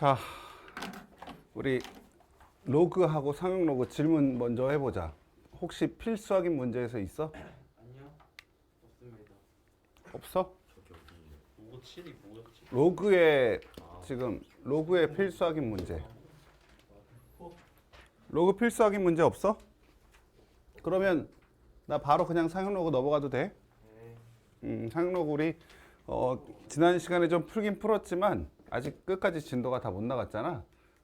자, 우리 로그하고 상용 로그 질문 먼저 해보자. 혹시 필수 확인 문제에서 있어? 아니요, 없습니다. 없어? 로고 7이 뭐였지? 로그에 지금 로그의 필수 확인 문제. 로그 필수 확인 문제 없어? 그러면 나 바로 그냥 상용 로그 넘어가도 돼? 네. 상용 로그 우리 지난 시간에 좀 풀긴 풀었지만 아직 끝까지 진도가 다 못 나갔잖아.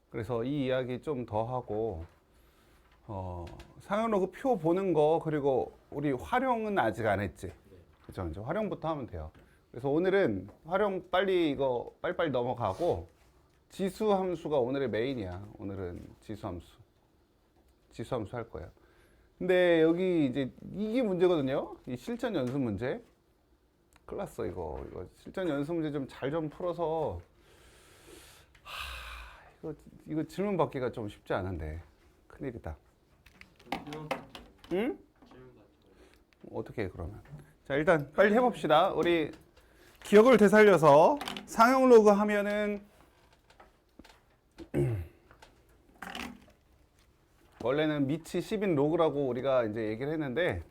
그래서 이 이야기 좀 더 하고 상용 로그 표 보는 거 그리고 우리 활용은 아직 안 했지. 그죠? 이제 활용부터 하면 돼요. 그래서 오늘은 활용 이거 빨리빨리 넘어가고 지수 함수가 오늘의 메인이야. 오늘은 지수 함수 할 거예요. 근데 여기 이제 이게 문제거든요. 이 실전 연습 문제. 큰일 났어 이거 실전 연습 문제 좀 잘 좀 풀어서 이거 질문 받기가 좀 쉽지 않은데 큰일이다. 응? 질문 같은 어떻게 해 그러면? 자 일단 빨리 해봅시다. 우리 기억을 되살려서 상용 로그 하면은 원래는 미치 10인 로그라고 우리가 이제 얘기를 했는데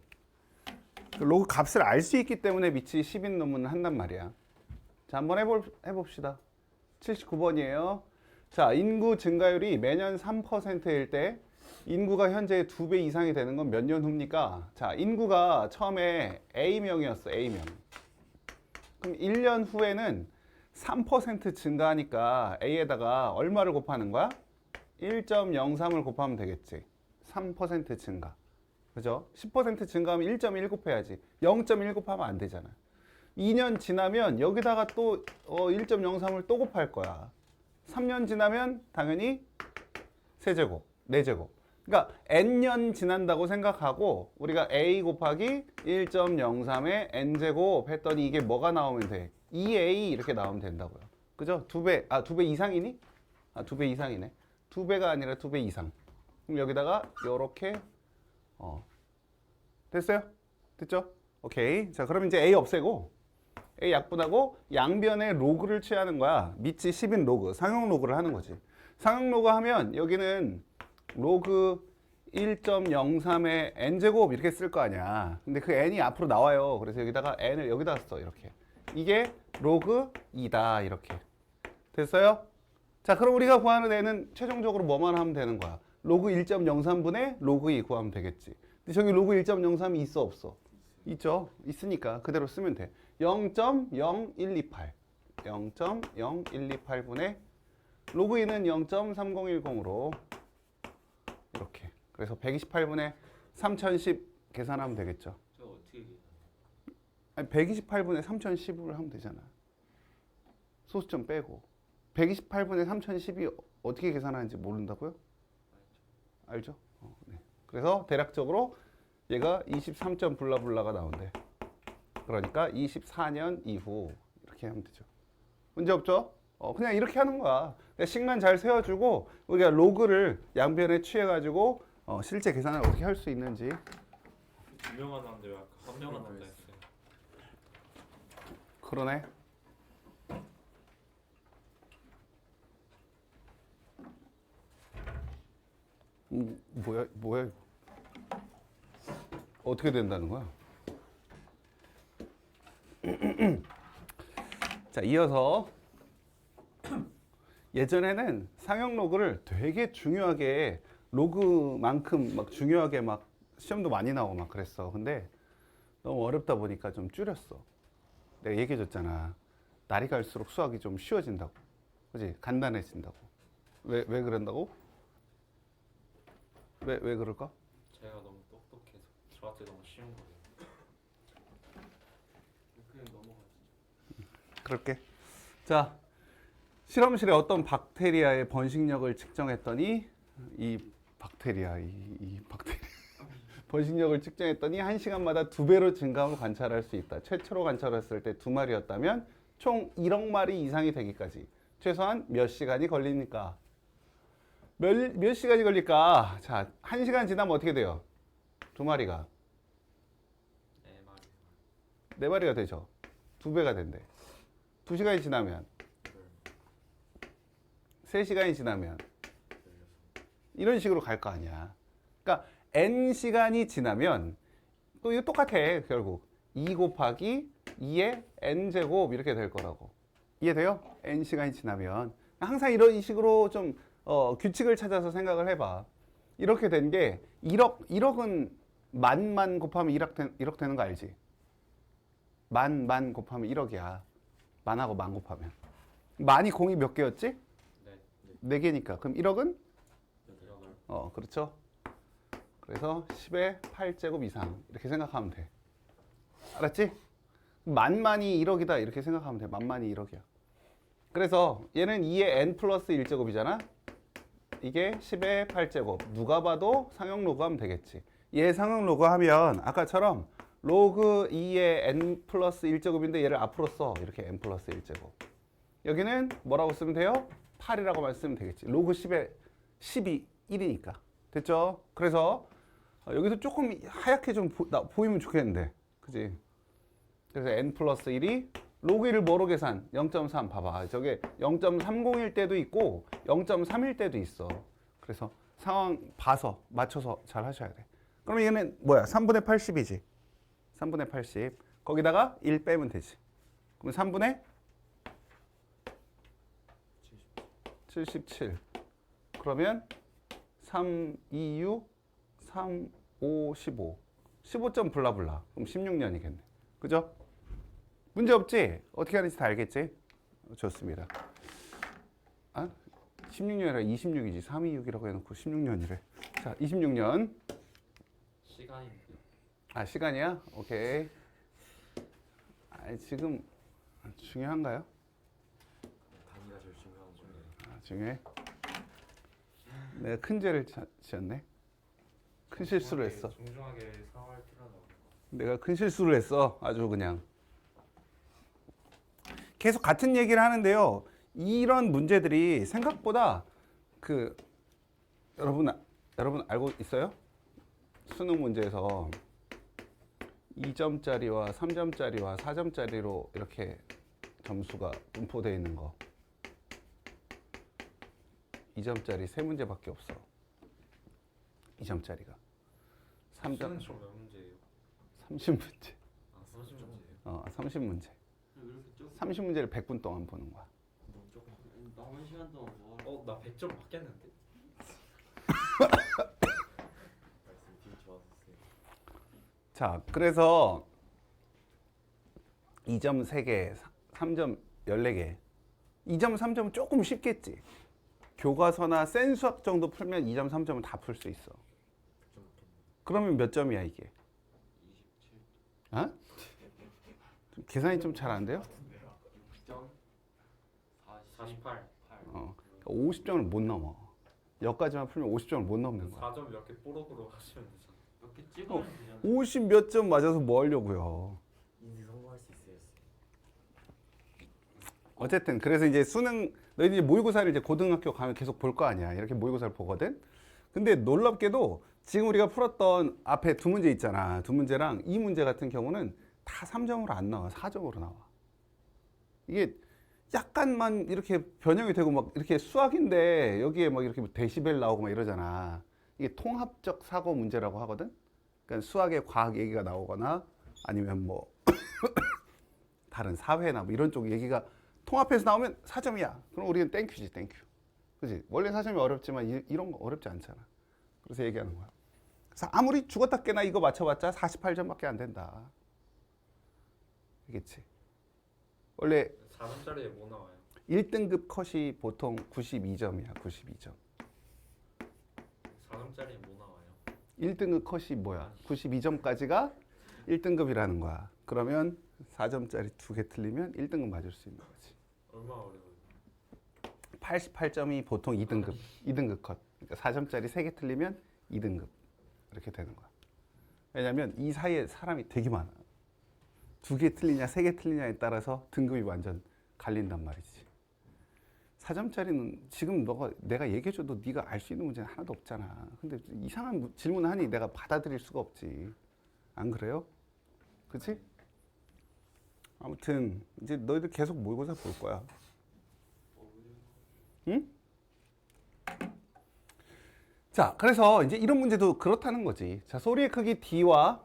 그 로그 값을 알 수 있기 때문에 미치 10인 논문을 한단 말이야. 자 한번 해봅시다. 79번이에요. 자 인구 증가율이 매년 3%일 때 인구가 현재 2배 이상이 되는 건 몇 년 후입니까? 자 인구가 처음에 A명이었어. A명. 그럼 1년 후에는 3% 증가하니까 A에다가 얼마를 곱하는 거야? 1.03을 곱하면 되겠지. 3% 증가. 그죠? 10% 증가하면 1.1 곱해야지. 0.1 곱하면 안 되잖아. 2년 지나면 여기다가 또 1.03을 또 곱할 거야. 3년 지나면 당연히 세제곱, 네제곱. 그러니까 n년 지난다고 생각하고 우리가 a 곱하기 1.03의 n제곱 했더니 이게 뭐가 나오면 돼? 2a 이렇게 나오면 된다고요. 그죠? 2배, 2배 이상이니? 2배 이상이네. 2배가 아니라 2배 이상. 그럼 여기다가 요렇게 됐어요? 됐죠? 오케이. 자, 그럼 이제 a 없애고 a 약분하고 양변의 로그를 취하는 거야. 미치 10인 로그, 상용 로그를 하는 거지. 상용 로그 하면 여기는 로그 1.03의 n제곱 이렇게 쓸 거 아니야. 근데 그 n이 앞으로 나와요. 그래서 여기다가 n을 여기다 써. 이렇게. 이게 로그 2다. 이렇게. 됐어요? 자, 그럼 우리가 구하는 n은 최종적으로 뭐만 하면 되는 거야? 로그 1.03분의 로그 2 구하면 되겠지. 근데 저기 로그 1.03이 있어 없어? 있죠. 있으니까 그대로 쓰면 돼. 0.0128 0.0128분의 로그 2는 0.3010으로 이렇게. 그래서 128분의 3010 계산하면 되겠죠. 저 어떻게 계산해요? 아니 128분의 3010을 하면 되잖아. 소수점 빼고 128분의 3010이 어떻게 계산하는지 모른다고요? 알죠? 네. 그래서 대략적으로 얘가 23점 블라블라가 나온대. 그러니까 24년 이후 이렇게 하면 되죠. 문제 없죠? 그냥 이렇게 하는 거야. 식만 잘 세워주고 우리가 로그를 양변에 취해가지고 실제 계산을 어떻게 할 수 있는지. 두 명은 한데 왜 아까 한 명은 한다 했어요? 그러네. 뭐야 이거. 어떻게 된다는 거야? 자, 이어서 예전에는 상용 로그를 되게 중요하게 로그만큼 막 중요하게 막 시험도 많이 나오고 막 그랬어. 근데 너무 어렵다 보니까 좀 줄였어. 내가 얘기해 줬잖아. 날이 갈수록 수학이 좀 쉬워진다고. 그지? 간단해진다고. 왜 그런다고? 왜 그럴까? 제가 너무 똑똑해서 저한테 너무 쉬운 거예요. 그냥 넘어가시죠. 그럴게. 자, 실험실에 어떤 박테리아의 번식력을 측정했더니 이 박테리아 번식력을 측정했더니 1시간마다 2배로 증가함을 관찰할 수 있다. 최초로 관찰했을 때 2마리였다면 총 1억 마리 이상이 되기까지 최소한 몇 시간이 걸립니까? 몇 시간이 걸릴까? 자, 1시간 지나면 어떻게 돼요? 2마리가 네 마리. 4마리가 되죠. 2배가 된대. 2시간이 지나면 3시간이 지나면 이런 식으로 갈 거 아니야. 그러니까 n시간이 지나면 또 이거 똑같아. 결국 2 곱하기 2의 n제곱 이렇게 될 거라고. 이해돼요? n시간이 지나면 항상 이런 식으로 좀 규칙을 찾아서 생각을 해봐. 이렇게 된 게 1억은 만만 곱하면 1억 되는 거 알지? 만 곱하면 1억이야. 만하고 만 곱하면. 만이 공이 몇 개였지? 네. 4개니까. 그럼 1억은? 여덟. 그렇죠. 그래서 10의 8제곱 이상 이렇게 생각하면 돼. 알았지? 만만이 1억이다 이렇게 생각하면 돼. 만만이 1억이야. 그래서 얘는 2의 n 플러스 1제곱이잖아. 이게 10의 8제곱. 누가 봐도 상형 로그 하면 되겠지. 얘 상형 로그 하면 아까처럼 로그 2의 n 플러스 1제곱인데 얘를 앞으로 써. 이렇게 n 플러스 1제곱. 여기는 뭐라고 쓰면 돼요? 8이라고 말쓰면 되겠지. 로그 10의 10이 1이니까. 됐죠? 그래서 여기서 조금 하얗게 좀 보이면 좋겠는데. 그지? 그래서 n 플러스 1이 로그 1을 뭐로 계산? 0.3 봐봐. 저게 0.30일 때도 있고 0.3일 때도 있어. 그래서 상황 봐서 맞춰서 잘 하셔야 돼. 그럼 이거는 뭐야? 3분의 80이지. 3분의 80. 거기다가 1 빼면 되지. 그럼 3분의 77. 그러면 3, 2, 6, 3, 5, 15. 15점 블라블라. 그럼 16년이겠네. 그죠? 문제 없지? 어떻게 하는지 다 알겠지? 좋습니다. 16년이 아니라 26이지. 3, 2, 6이라고 해놓고 16년이래. 자, 26년. 시간인데. 시간이야? 오케이. 지금 중요한가요? 단위가 제일 중요한 건데. 중요해? 내가 큰 죄를 지었네. 큰 실수를 했어. 정중하게 사과할 필요는 없는 거. 내가 큰 실수를 했어. 아주 그냥. 계속 같은 얘기를 하는데요. 이런 문제들이 생각보다 여러분 알고 있어요? 수능 문제에서 2점짜리와 3점짜리와 4점짜리로 이렇게 점수가 분포되어 있는 거. 2점짜리 3문제밖에 없어. 2점짜리가. 3점 수능 시험 몇 문제예요? 30문제. 30문제예요? 30문제. 왜 이렇게 조금 30문제를 100분 동안 보는 거야. 너무 조금. 남은 시간 동안 뭐 하러 나 100점 맞겠는데? 말씀 되게 좋았었어요. 자, 그래서 2점 3개, 3점 14개. 2점, 3점은 조금 쉽겠지. 교과서나 센 수학 정도 풀면 2점, 3점은 다 풀 수 있어. 100점 맞겠네. 그러면 몇 점이야, 이게? 27 어? 좀 계산이 좀 잘 안 돼요? 6점 48. 50점을 못 넘어. 여기까지만 풀면 50점을 못 넘는 거야. 4점 몇 개 뽀록으로 하시면 되잖아. 몇개 찍으면 되잖아. 50 몇 점 맞아서 뭐 하려고요. 인지 성공할 수 있어요. 어쨌든 그래서 이제 수능 너희들 이제 모의고사를 이제 고등학교 가면 계속 볼 거 아니야. 이렇게 모의고사를 보거든. 근데 놀랍게도 지금 우리가 풀었던 앞에 두 문제 있잖아. 두 문제랑 이 문제 같은 경우는 다 3점으로 안 나와. 4점으로 나와. 이게 약간만 이렇게 변형이 되고 막 이렇게 수학인데 여기에 막 이렇게 데시벨 나오고 막 이러잖아. 이게 통합적 사고 문제라고 하거든. 그러니까 수학의 과학 얘기가 나오거나 아니면 뭐 다른 사회나 뭐 이런 쪽 얘기가 통합해서 나오면 4점이야. 그럼 우리는 땡큐지, 땡큐. 그지? 원래 4점이 어렵지만 이런 거 어렵지 않잖아. 그래서 얘기하는 거야. 그래서 아무리 죽었다 깨나 이거 맞춰봤자 48점밖에 안 된다. 알겠지? 원래 4점짜리에 뭐 나와요? 1등급 컷이 보통 92점이야, 92점. 4점짜리에 뭐 나와요? 1등급 컷이 뭐야? 92점까지가 1등급이라는 거야. 그러면 4점짜리 2개 틀리면 1등급 맞을 수 있는 거지. 얼마나 어려워요? 88점이 보통 2등급 컷. 그러니까 4점짜리 3개 틀리면 2등급. 이렇게 되는 거야. 왜냐면 이 사이에 사람이 되게 많아. 2개 틀리냐, 3개 틀리냐에 따라서 등급이 완전 갈린단 말이지. 4점짜리는 지금 내가 얘기해줘도 네가 알 수 있는 문제는 하나도 없잖아. 근데 이상한 질문을 하니 내가 받아들일 수가 없지. 안 그래요? 그치? 아무튼 이제 너희들 계속 모의고사 볼 거야. 응? 자, 그래서 이제 이런 문제도 그렇다는 거지. 자, 소리의 크기 D와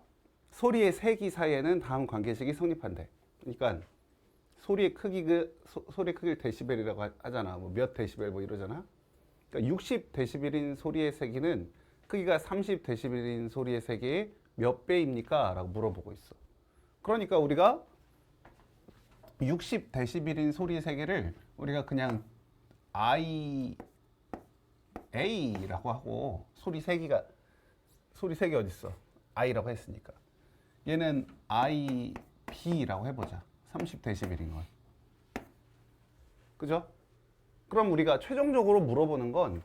소리의 세기 사이에는 다음 관계식이 성립한대. 그러니까 소리의 크기 소리의 크기를 데시벨이라고 하잖아. 뭐 몇 데시벨 뭐 이러잖아. 그러니까 60 데시벨인 소리의 세기는 크기가 30 데시벨인 소리의 세기의 몇 배입니까? 라고 물어보고 있어. 그러니까 우리가 60 데시벨인 소리의 세기를 우리가 그냥 A라고 하고 소리 세기 어디 있어? I라고 했으니까. 얘는 IB라고 해보자. 30 데시벨인 건. 그죠? 그럼 우리가 최종적으로 물어보는 건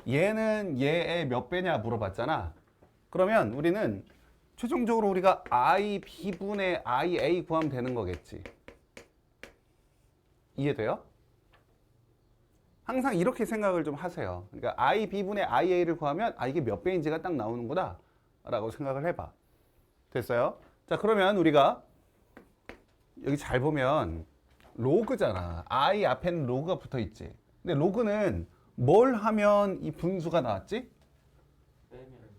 얘는 얘의 몇 배냐 물어봤잖아. 그러면 우리는 최종적으로 우리가 IB분의 IA 구하면 되는 거겠지. 이해돼요? 항상 이렇게 생각을 좀 하세요. 그러니까 IB분의 IA를 구하면 이게 몇 배인지가 딱 나오는구나 라고 생각을 해봐. 됐어요? 자, 그러면 우리가 여기 잘 보면 로그잖아. I 앞에는 로그가 붙어 있지. 근데 로그는 뭘 하면 이 분수가 나왔지?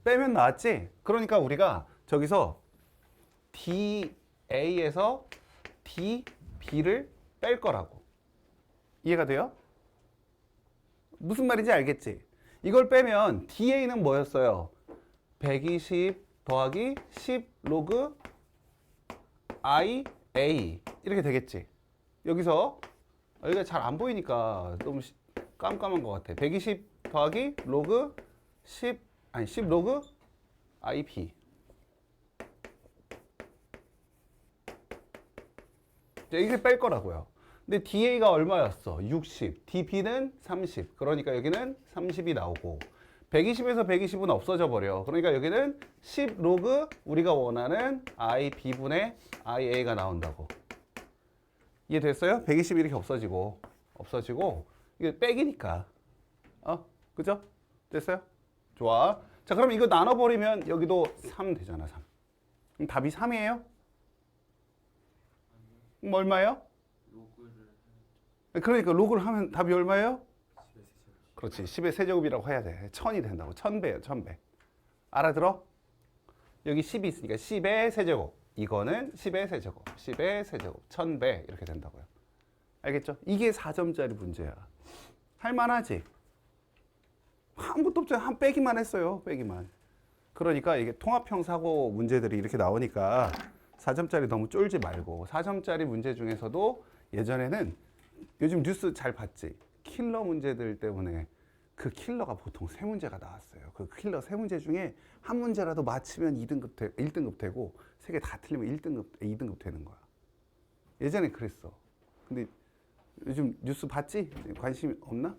빼면 나왔지? 그러니까 우리가 저기서 DA에서 DB를 뺄 거라고. 이해가 돼요? 무슨 말인지 알겠지? 이걸 빼면 DA는 뭐였어요? 120 더하기 10 로그 IA 이렇게 되겠지? 여기서 여기가 잘 안 보이니까 너무 깜깜한 것 같아. 120 더하기 로그 10 로그 IP. 이게 뺄 거라고요. 근데 DA가 얼마였어? 60. DB는 30. 그러니까 여기는 30이 나오고 120에서 120은 없어져 버려. 그러니까 여기는 10 로그 우리가 원하는 IB분의 IA가 나온다고. 이해됐어요? 120 이렇게 없어지고 이게 빼기니까. 그죠? 됐어요? 좋아. 자, 그럼 이거 나눠버리면 여기도 3 되잖아. 3. 그럼 답이 3이에요? 그럼 얼마예요? 그러니까 로그를 하면 답이 얼마예요? 그렇지. 10의 세제곱이라고 해야 돼. 1000이 된다고. 1000배예요. 1000배. 알아들어? 여기 10이 있으니까 10의 세제곱. 이거는 10의 세제곱. 10의 세제곱. 1000배 이렇게 된다고요. 알겠죠? 이게 4점짜리 문제야. 할만하지? 아무것도 없잖아. 한 빼기만 했어요. 빼기만. 그러니까 이게 통합형 사고 문제들이 이렇게 나오니까 4점짜리 너무 쫄지 말고 4점짜리 문제 중에서도 예전에는 요즘 뉴스 잘 봤지? 킬러 문제들 때문에 그 킬러가 보통 3문제가 나왔어요. 그 킬러 3문제 중에 한 문제라도 맞히면 1등급 되고 3개 다 틀리면 2등급 되는 거야. 예전에 그랬어. 근데 요즘 뉴스 봤지? 관심 없나?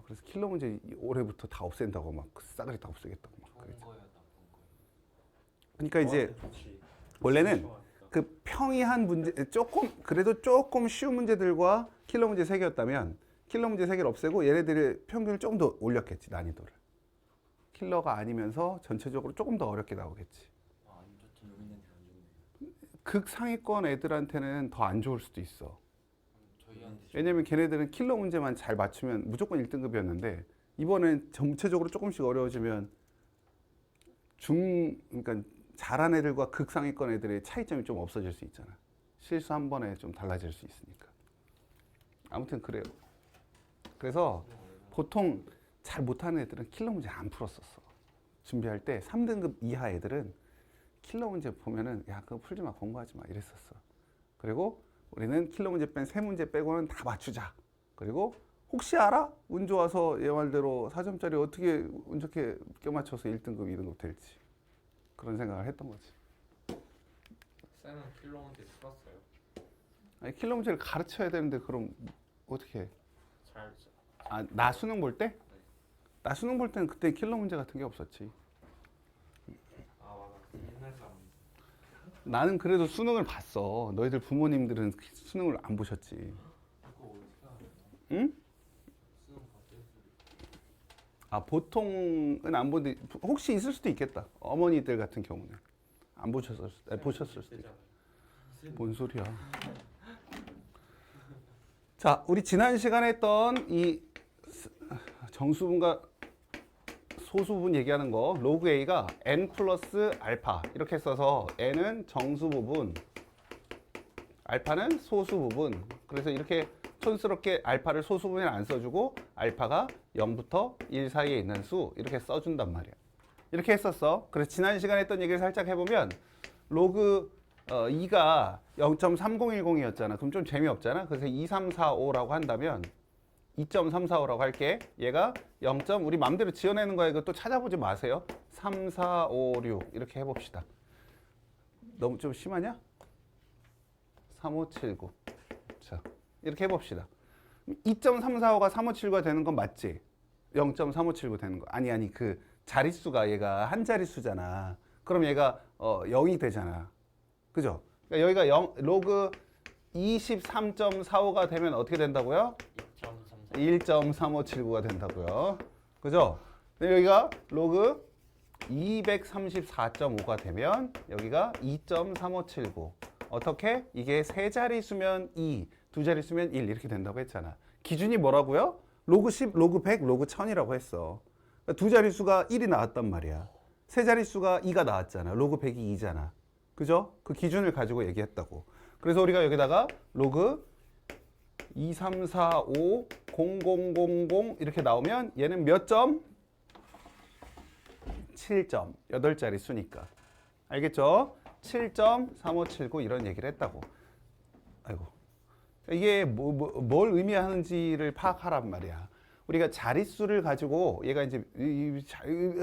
그래서 킬러 문제 올해부터 다 없앤다고 막 싸그리 다 없애겠다고 막 그랬지. 그러니까 이제 원래는 그 평이한 문제 그래도 조금 쉬운 문제들과 킬러 문제 3개였다면 킬러 문제 3개를 없애고 얘네들의 평균을 조금 더 올렸겠지. 난이도를. 킬러가 아니면서 전체적으로 조금 더 어렵게 나오겠지. 극상위권 애들한테는 더 안 좋을 수도 있어. 왜냐면 걔네들은 킬러 문제만 잘 맞추면 무조건 1등급이었는데 이번엔 전체적으로 조금씩 어려워지면 그러니까 잘한 애들과 극상위권 애들의 차이점이 좀 없어질 수 있잖아. 실수 한 번에 좀 달라질 수 있으니까. 아무튼 그래요. 그래서 보통 잘 못하는 애들은 킬러 문제 안 풀었었어. 준비할 때 3등급 이하 애들은 킬러 문제 보면은 야 그거 풀지 마, 공부하지 마 이랬었어. 그리고 우리는 킬러 문제 뺀 3문제 빼고는 다 맞추자. 그리고 혹시 알아? 운 좋아서 얘 말대로 4점짜리 어떻게 운 좋게 껴맞춰서 1등급, 2등급 될지. 그런 생각을 했던 거지. 쌤은 킬러 문제 풀었어요? 아니, 킬러 문제를 가르쳐야 되는데 그럼 어떻게 해? 잘 나 수능 볼 때? 나 수능 볼 때는 그때 킬러 문제 같은 게 없었지. 맞아. 옛날 사람. 나는 그래도 수능을 봤어. 너희들 부모님들은 수능을 안 보셨지. 응? 보통은 안 보는데 혹시 있을 수도 있겠다. 어머니들 같은 경우는 안 보셨을 수도 있고. 뭔 소리야? 자, 우리 지난 시간에 했던 이 정수분과 소수 부분 얘기하는 거 로그 A가 n 플러스 알파 이렇게 써서 n은 정수 부분, 알파는 소수 부분. 그래서 이렇게 촌스럽게 알파를 소수 부분에 안 써주고 알파가 0부터 1 사이에 있는 수 이렇게 써준단 말이야. 이렇게 했었어. 그래서 지난 시간에 했던 얘기를 살짝 해보면 로그 2가 0.3010이었잖아. 그럼 좀 재미없잖아. 그래서 2345라고 한다면 2.345라고 할게. 얘가 0. 우리 맘대로 지어내는 거야. 이거 또 찾아보지 마세요. 3, 4, 5, 6 이렇게 해봅시다. 너무 좀 심하냐? 3579. 자, 이렇게 해봅시다. 2.345가 3579가 되는 건 맞지? 0.3579 되는 거. 아니 그 자릿수가 얘가 한 자릿수잖아. 그럼 얘가 0이 되잖아. 그죠? 그러니까 여기가 0, 로그 23.45가 되면 어떻게 된다고요? 1.3579가 된다고요. 그죠? 근데 여기가 로그 234.5가 되면 여기가 2.3579. 어떻게? 이게 세 자릿수면 2, 두 자릿수면 1 이렇게 된다고 했잖아. 기준이 뭐라고요? 로그 10, 로그 100, 로그 1000이라고 했어. 그러니까 두 자릿수가 1이 나왔단 말이야. 세 자릿수가 2가 나왔잖아. 로그 100이 2잖아. 그죠? 그 기준을 가지고 얘기했다고. 그래서 우리가 여기다가 로그 2, 3, 4, 5, 0, 0, 0, 0 이렇게 나오면 얘는 몇 점? 7점. 8자리 수니까. 알겠죠? 7.3579 이런 얘기를 했다고. 아이고. 이게 뭘 의미하는지를 파악하란 말이야. 우리가 자릿수를 가지고 얘가 이제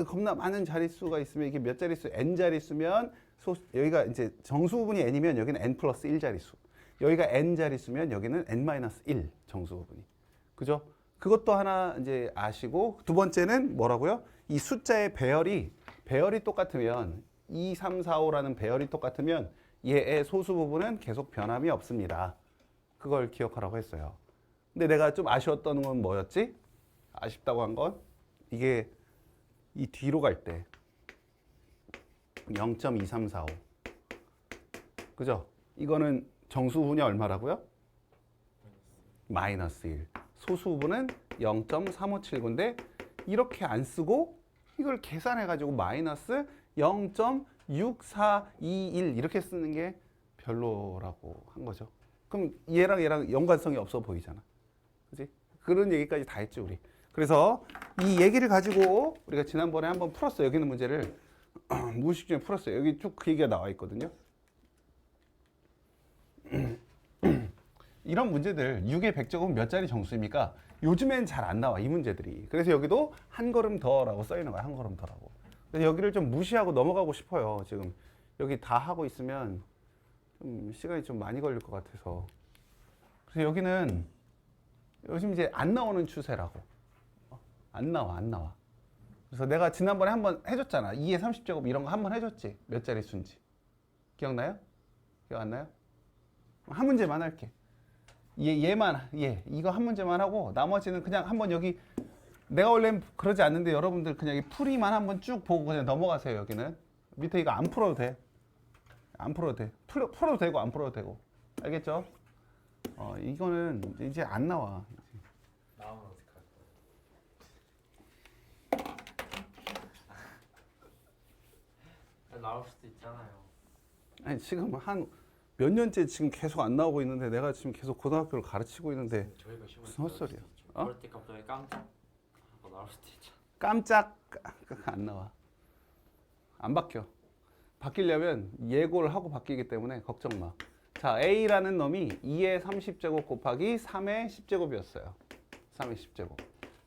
겁나 많은 자릿수가 있으면 이게 몇 자릿수? n 자릿수면 여기가 이제 정수 부분이 n이면 여기는 n 플러스 1 자릿수. 여기가 n 자릿수면 여기는 n 마이너스 1 정수 부분이. 그죠? 그것도 하나 이제 아시고 두 번째는 뭐라고요? 이 숫자의 배열이 똑같으면 2, 3, 4, 5라는 배열이 똑같으면 얘의 소수 부분은 계속 변함이 없습니다. 그걸 기억하라고 했어요. 근데 내가 좀 아쉬웠던 건 뭐였지? 아쉽다고 한 건 이게 이 뒤로 갈 때 0.2345 그죠? 이거는 정수 부분이 얼마라고요? 마이너스 1. 소수 부분은 0.3579인데 이렇게 안 쓰고 이걸 계산해 가지고 마이너스 0.6421 이렇게 쓰는 게 별로라고 한 거죠. 그럼 얘랑 연관성이 없어 보이잖아. 그지? 그런 얘기까지 다 했지 우리. 그래서 이 얘기를 가지고 우리가 지난번에 한번 풀었어. 여기 있는 문제를 무의식 중에 풀었어요. 여기 쭉 그 얘기가 나와 있거든요. 이런 문제들 6의 100제곱은 몇 자리 정수입니까? 요즘엔 잘 안 나와 이 문제들이. 그래서 여기도 한 걸음 더라고 써 있는 거야. 한 걸음 더라고. 그래서 여기를 좀 무시하고 넘어가고 싶어요. 지금 여기 다 하고 있으면 좀 시간이 좀 많이 걸릴 것 같아서. 그래서 여기는 요즘 이제 안 나오는 추세라고. 안 나와. 그래서 내가 지난번에 한번 해줬잖아. 2의 30제곱 이런 거 한번 해줬지. 몇 자리 수인지. 기억나요? 기억 안 나요? 한 문제만 할게. 이거 한 문제만 하고 나머지는 그냥 한번 여기 내가 원래는 그러지 않는데 여러분들 그냥 이 풀이만 한번 쭉 보고 그냥 넘어가세요. 여기는 밑에 이거 안 풀어도 돼. 안 풀어도 돼. 풀어도 되고 안 풀어도 되고. 알겠죠? 이거는 이제 안 나와. 나오면 어떡할 거야? 나올 수도 있잖아요. 아니 지금 한 몇 년째 지금 계속 안 나오고 있는데 내가 지금 계속 고등학교를 가르치고 있는데 저희가 시험을 무슨 헛소리야? 그럴 때 갑자기 깜짝 하고 나올 수도 있잖아. 깜짝 안 나와. 안 바뀌어. 바뀌려면 예고를 하고 바뀌기 때문에 걱정 마. 자, A라는 놈이 2의 30제곱 곱하기 3의 10제곱이었어요. 3의 10제곱.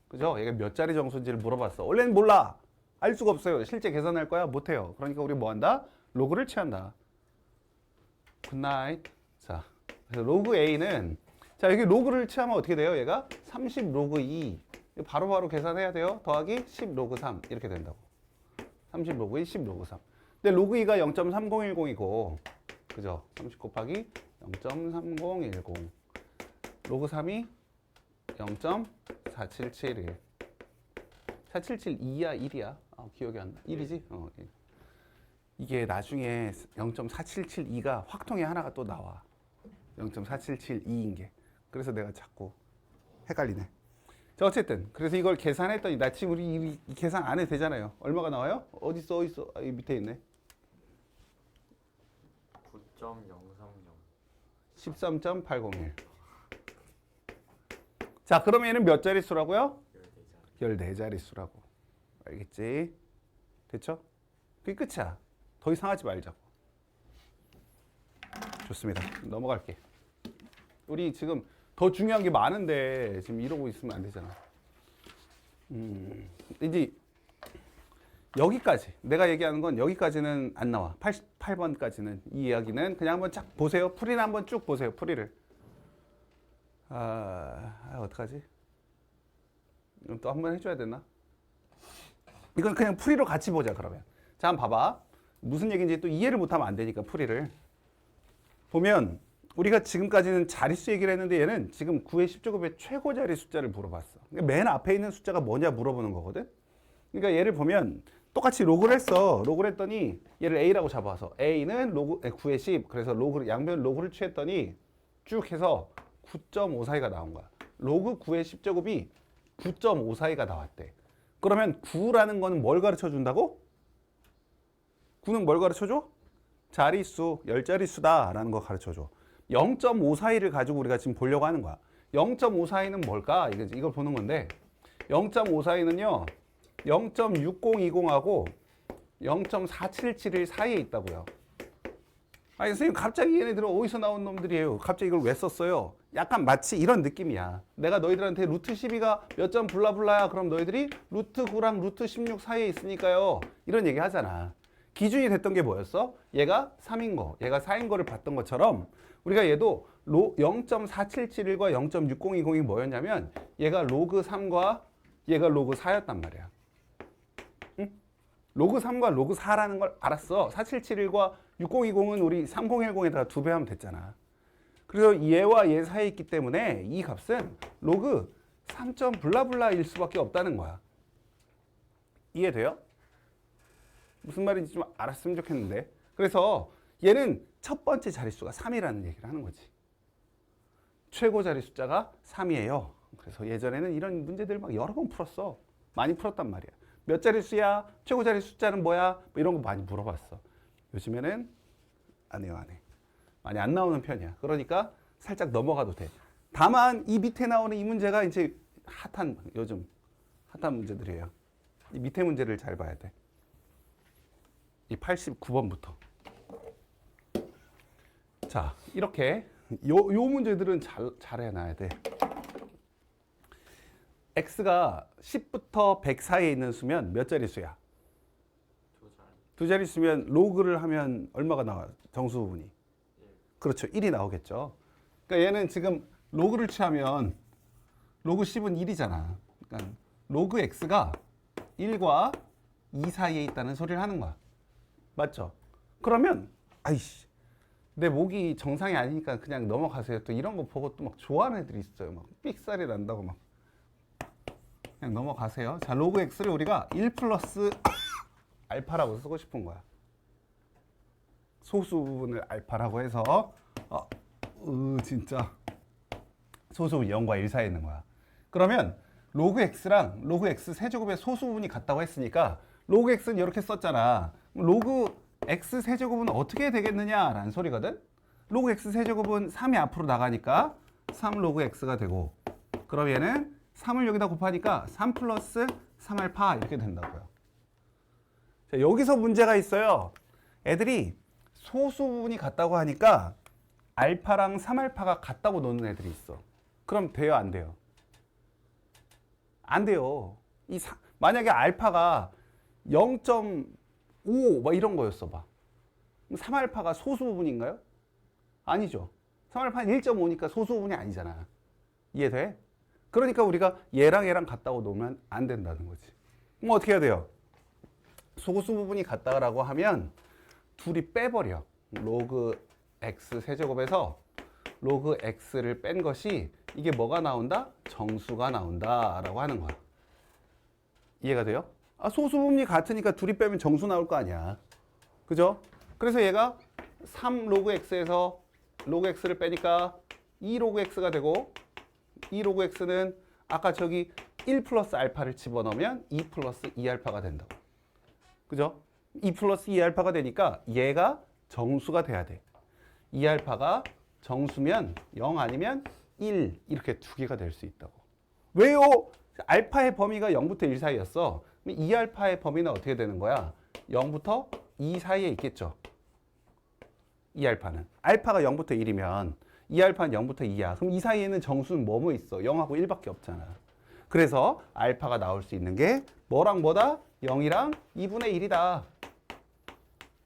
그죠? 얘가 몇 자리 정수인지를 물어봤어. 원래는 몰라. 알 수가 없어요. 실제 계산할 거야? 못해요. 그러니까 우리 뭐 한다? 로그를 취한다. 굿나잇. 자, 그래서 로그 A는 자, 여기 로그를 취하면 어떻게 돼요? 얘가 30 로그 2. 바로바로 계산해야 돼요. 더하기 10 로그 3. 이렇게 된다고. 30 로그 2, 10 로그 3. 근데 로그 2가 0.3010이고, 그죠? 30 곱하기 0.3010. 로그 3이 0.4771. 4772야, 1이야? 기억이 안 나. 1이지? 1. 이게 나중에 0.4772가 확통에 하나가 또 나와. 0.4772인 게. 그래서 내가 자꾸 헷갈리네. 자, 어쨌든 그래서 이걸 계산했더니 나 지금 우리 이 계산 안 해도 되잖아요. 얼마가 나와요? 어디 있어? 아, 이 밑에 있네. 9.030. 13.801. 자, 그러면 얘는 몇 자릿수라고요? 14자리. 14자릿수라고. 알겠지? 됐죠? 그게 끝이야. 더 이상 하지 말자고. 좋습니다. 넘어갈게. 우리 지금 더 중요한 게 많은데 지금 이러고 있으면 안 되잖아. 이제 여기까지 내가 얘기하는 건 여기까지는 안 나와. 88번까지는 이 이야기는 그냥 한번 쫙 보세요. 풀이나 한번 쭉 보세요. 풀이를. 어떡하지? 이건 또 한번 해줘야 되나? 이건 그냥 풀이로 같이 보자 그러면. 자, 한번 봐봐. 무슨 얘기인지 또 이해를 못하면 안 되니까 풀이를. 보면 우리가 지금까지는 자릿수 얘기를 했는데 얘는 지금 9의 10제곱의 최고 자리 숫자를 물어봤어. 그러니까 맨 앞에 있는 숫자가 뭐냐 물어보는 거거든. 그러니까 얘를 보면 똑같이 로그를 했어. 로그를 했더니 얘를 A라고 잡아서 A는 로그 9의 10. 그래서 로그 양변 로그를 취했더니 쭉 해서 9.54가 나온 거야. 로그 9의 10제곱이 9.54가 나왔대. 그러면 9라는 거는 뭘 가르쳐 준다고? 9는 뭘 가르쳐 줘? 자릿수, 10자릿수다라는 거 가르쳐 줘. 0.542를 가지고 우리가 지금 보려고 하는 거야. 0.542는 뭘까? 이걸 보는 건데 0.542는요. 0.6020하고 0.477 사이에 있다고요. 아니 선생님 갑자기 얘네들은 어디서 나온 놈들이에요? 갑자기 이걸 왜 썼어요? 약간 마치 이런 느낌이야. 내가 너희들한테 루트 12가 몇 점 블라블라야. 그럼 너희들이 루트 9랑 루트 16 사이에 있으니까요. 이런 얘기 하잖아. 기준이 됐던 게 뭐였어? 얘가 3인 거, 얘가 4인 거를 봤던 것처럼 우리가 얘도 0.477과 0.6020이 뭐였냐면 얘가 로그 3과 얘가 로그 4였단 말이야. 응? 로그 3과 로그 4라는 걸 알았어. 4771과 6020은 우리 3010에다가 2배 하면 됐잖아. 그래서 얘와 얘 사이에 있기 때문에 이 값은 로그 3. 블라블라일 수밖에 없다는 거야. 이해돼요? 무슨 말인지 좀 알았으면 좋겠는데. 그래서 얘는 첫 번째 자릿수가 3이라는 얘기를 하는 거지. 최고 자리 숫자가 3이에요. 그래서 예전에는 이런 문제들 막 여러 번 풀었어. 많이 풀었단 말이야. 몇 자릿수야? 최고 자리 숫자는 뭐야? 뭐 이런 거 많이 물어봤어. 요즘에는 안 해요, 안 해. 많이 안 나오는 편이야. 그러니까 살짝 넘어가도 돼. 다만 이 밑에 나오는 이 문제가 이제 요즘 핫한 문제들이에요. 이 밑에 문제를 잘 봐야 돼. 이 89번부터. 자, 이렇게 요 문제들은 잘 해놔야 돼. x가 10부터 100 사이에 있는 수면 몇 자릿수야? 2자리. 2자릿수면 로그를 하면 얼마가 나와? 정수 부분이. 1. 그렇죠. 1이 나오겠죠. 그러니까 얘는 지금 로그를 취하면 로그 10은 1이잖아. 그러니까 로그 x가 1과 2 사이에 있다는 소리를 하는 거야. 맞죠? 그러면 아이씨 내 목이 정상이 아니니까 그냥 넘어가세요. 또 이런 거 보고 또 막 좋아하는 애들이 있어요. 막 삑살이 난다고 막 그냥 넘어가세요. 자, 로그 x를 우리가 1 플러스 알파라고 쓰고 싶은 거야. 소수 부분을 알파라고 해서 진짜 소수 부분 0과 1 사이에 있는 거야. 그러면 로그 x랑 로그 x 세제곱의 소수 부분이 같다고 했으니까 로그 x는 이렇게 썼잖아. 로그 x 세제곱은 어떻게 되겠느냐라는 소리거든. 로그 x 세제곱은 3이 앞으로 나가니까 3 로그 x가 되고, 그럼 얘는 3을 여기다 곱하니까 3 플러스 3알파 이렇게 된다고요. 자, 여기서 문제가 있어요. 애들이 소수 부분이 같다고 하니까 알파랑 3알파가 같다고 노는 애들이 있어. 그럼 돼요, 안 돼요? 안 돼요. 만약에 알파가 0.5 뭐 이런 거였어 봐. 3알파가 소수 부분인가요? 아니죠. 3알파는 1.5니까 소수 부분이 아니잖아. 이해돼? 그러니까 우리가 얘랑 얘랑 같다고 놓으면 안 된다는 거지. 그럼 어떻게 해야 돼요? 소수 부분이 같다라고 하면 둘이 빼버려. 로그 x 세제곱에서 로그 x를 뺀 것이 이게 뭐가 나온다? 정수가 나온다라고 하는 거야. 이해가 돼요? 소수 부분이 같으니까 둘이 빼면 정수 나올 거 아니야. 그죠? 그래서 얘가 3 로그 x에서 로그 x를 빼니까 2 로그 x가 되고, 2 로그 x는 아까 저기 1 플러스 알파를 집어넣으면 2 플러스 2알파가 된다고. 그죠? 2 플러스 2알파가 되니까 얘가 정수가 돼야 돼. 2알파가 정수면 0 아니면 1 이렇게 두 개가 될 수 있다고. 왜요? 알파의 범위가 0부터 1 사이였어. 그럼 2알파의 범위는 어떻게 되는 거야? 0부터 2 사이에 있겠죠. 2알파는. 알파가 0부터 1이면 2알파는 0부터 2야. 그럼 이 사이에는 정수는 뭐뭐 있어? 0하고 1밖에 없잖아. 그래서 알파가 나올 수 있는 게 뭐랑 뭐다? 0이랑 2분의 1이다.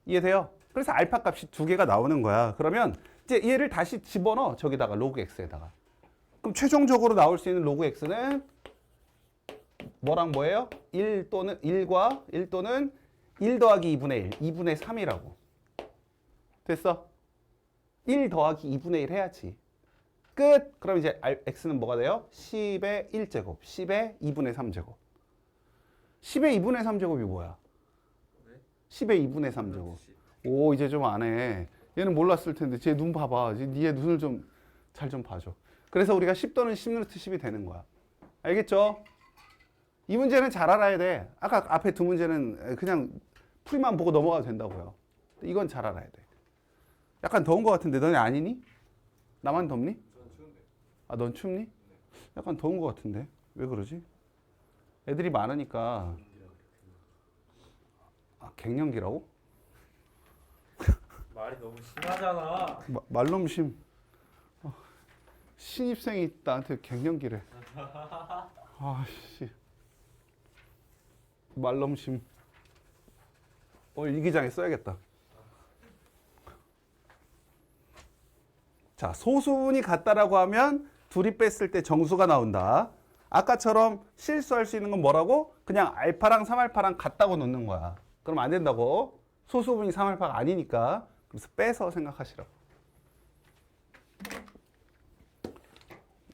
이해돼요? 그래서 알파 값이 두 개가 나오는 거야. 그러면 이제 얘를 다시 집어넣어. 저기다가 로그 x에다가. 그럼 최종적으로 나올 수 있는 로그 x는 뭐랑 뭐예요? 1 또는 1과 1 또는 1 더하기 2분의 1, 2분의 3이라고. 됐어? 1 더하기 2분의 1 해야지. 끝! 그럼 이제 x는 뭐가 돼요? 10의 1제곱, 10의 2분의 3제곱. 10의 2분의 3제곱이 뭐야? 10의 2분의 3제곱. 오, 이제 좀 안 해. 얘는 몰랐을 텐데 쟤 눈 봐봐. 얘 눈을 좀 잘 좀 봐줘. 그래서 우리가 10 또는 10루트 10이 되는 거야. 알겠죠? 이 문제는 잘 알아야 돼. 아까 앞에 두 문제는 그냥 풀이만 보고 넘어가도 된다고요. 이건 잘 알아야 돼. 약간 더운 거 같은데 너네 아니니? 나만 덥니? 저는 추운데. 아, 넌 춥니? 약간 더운 거 같은데 왜 그러지? 애들이 많으니까. 아, 갱년기라고? 말이 너무 심하잖아. 말넘심. 신입생이 나한테 갱년기래. 아씨. 말넘심. 일기장에 써야겠다. 자, 소수분이 같다라고 하면 둘이 뺐을 때 정수가 나온다. 아까처럼 실수할 수 있는 건 뭐라고? 그냥 알파랑 3알파랑 같다고 놓는 거야. 그럼 안 된다고. 소수분이 3알파가 아니니까. 그래서 빼서 생각하시라고.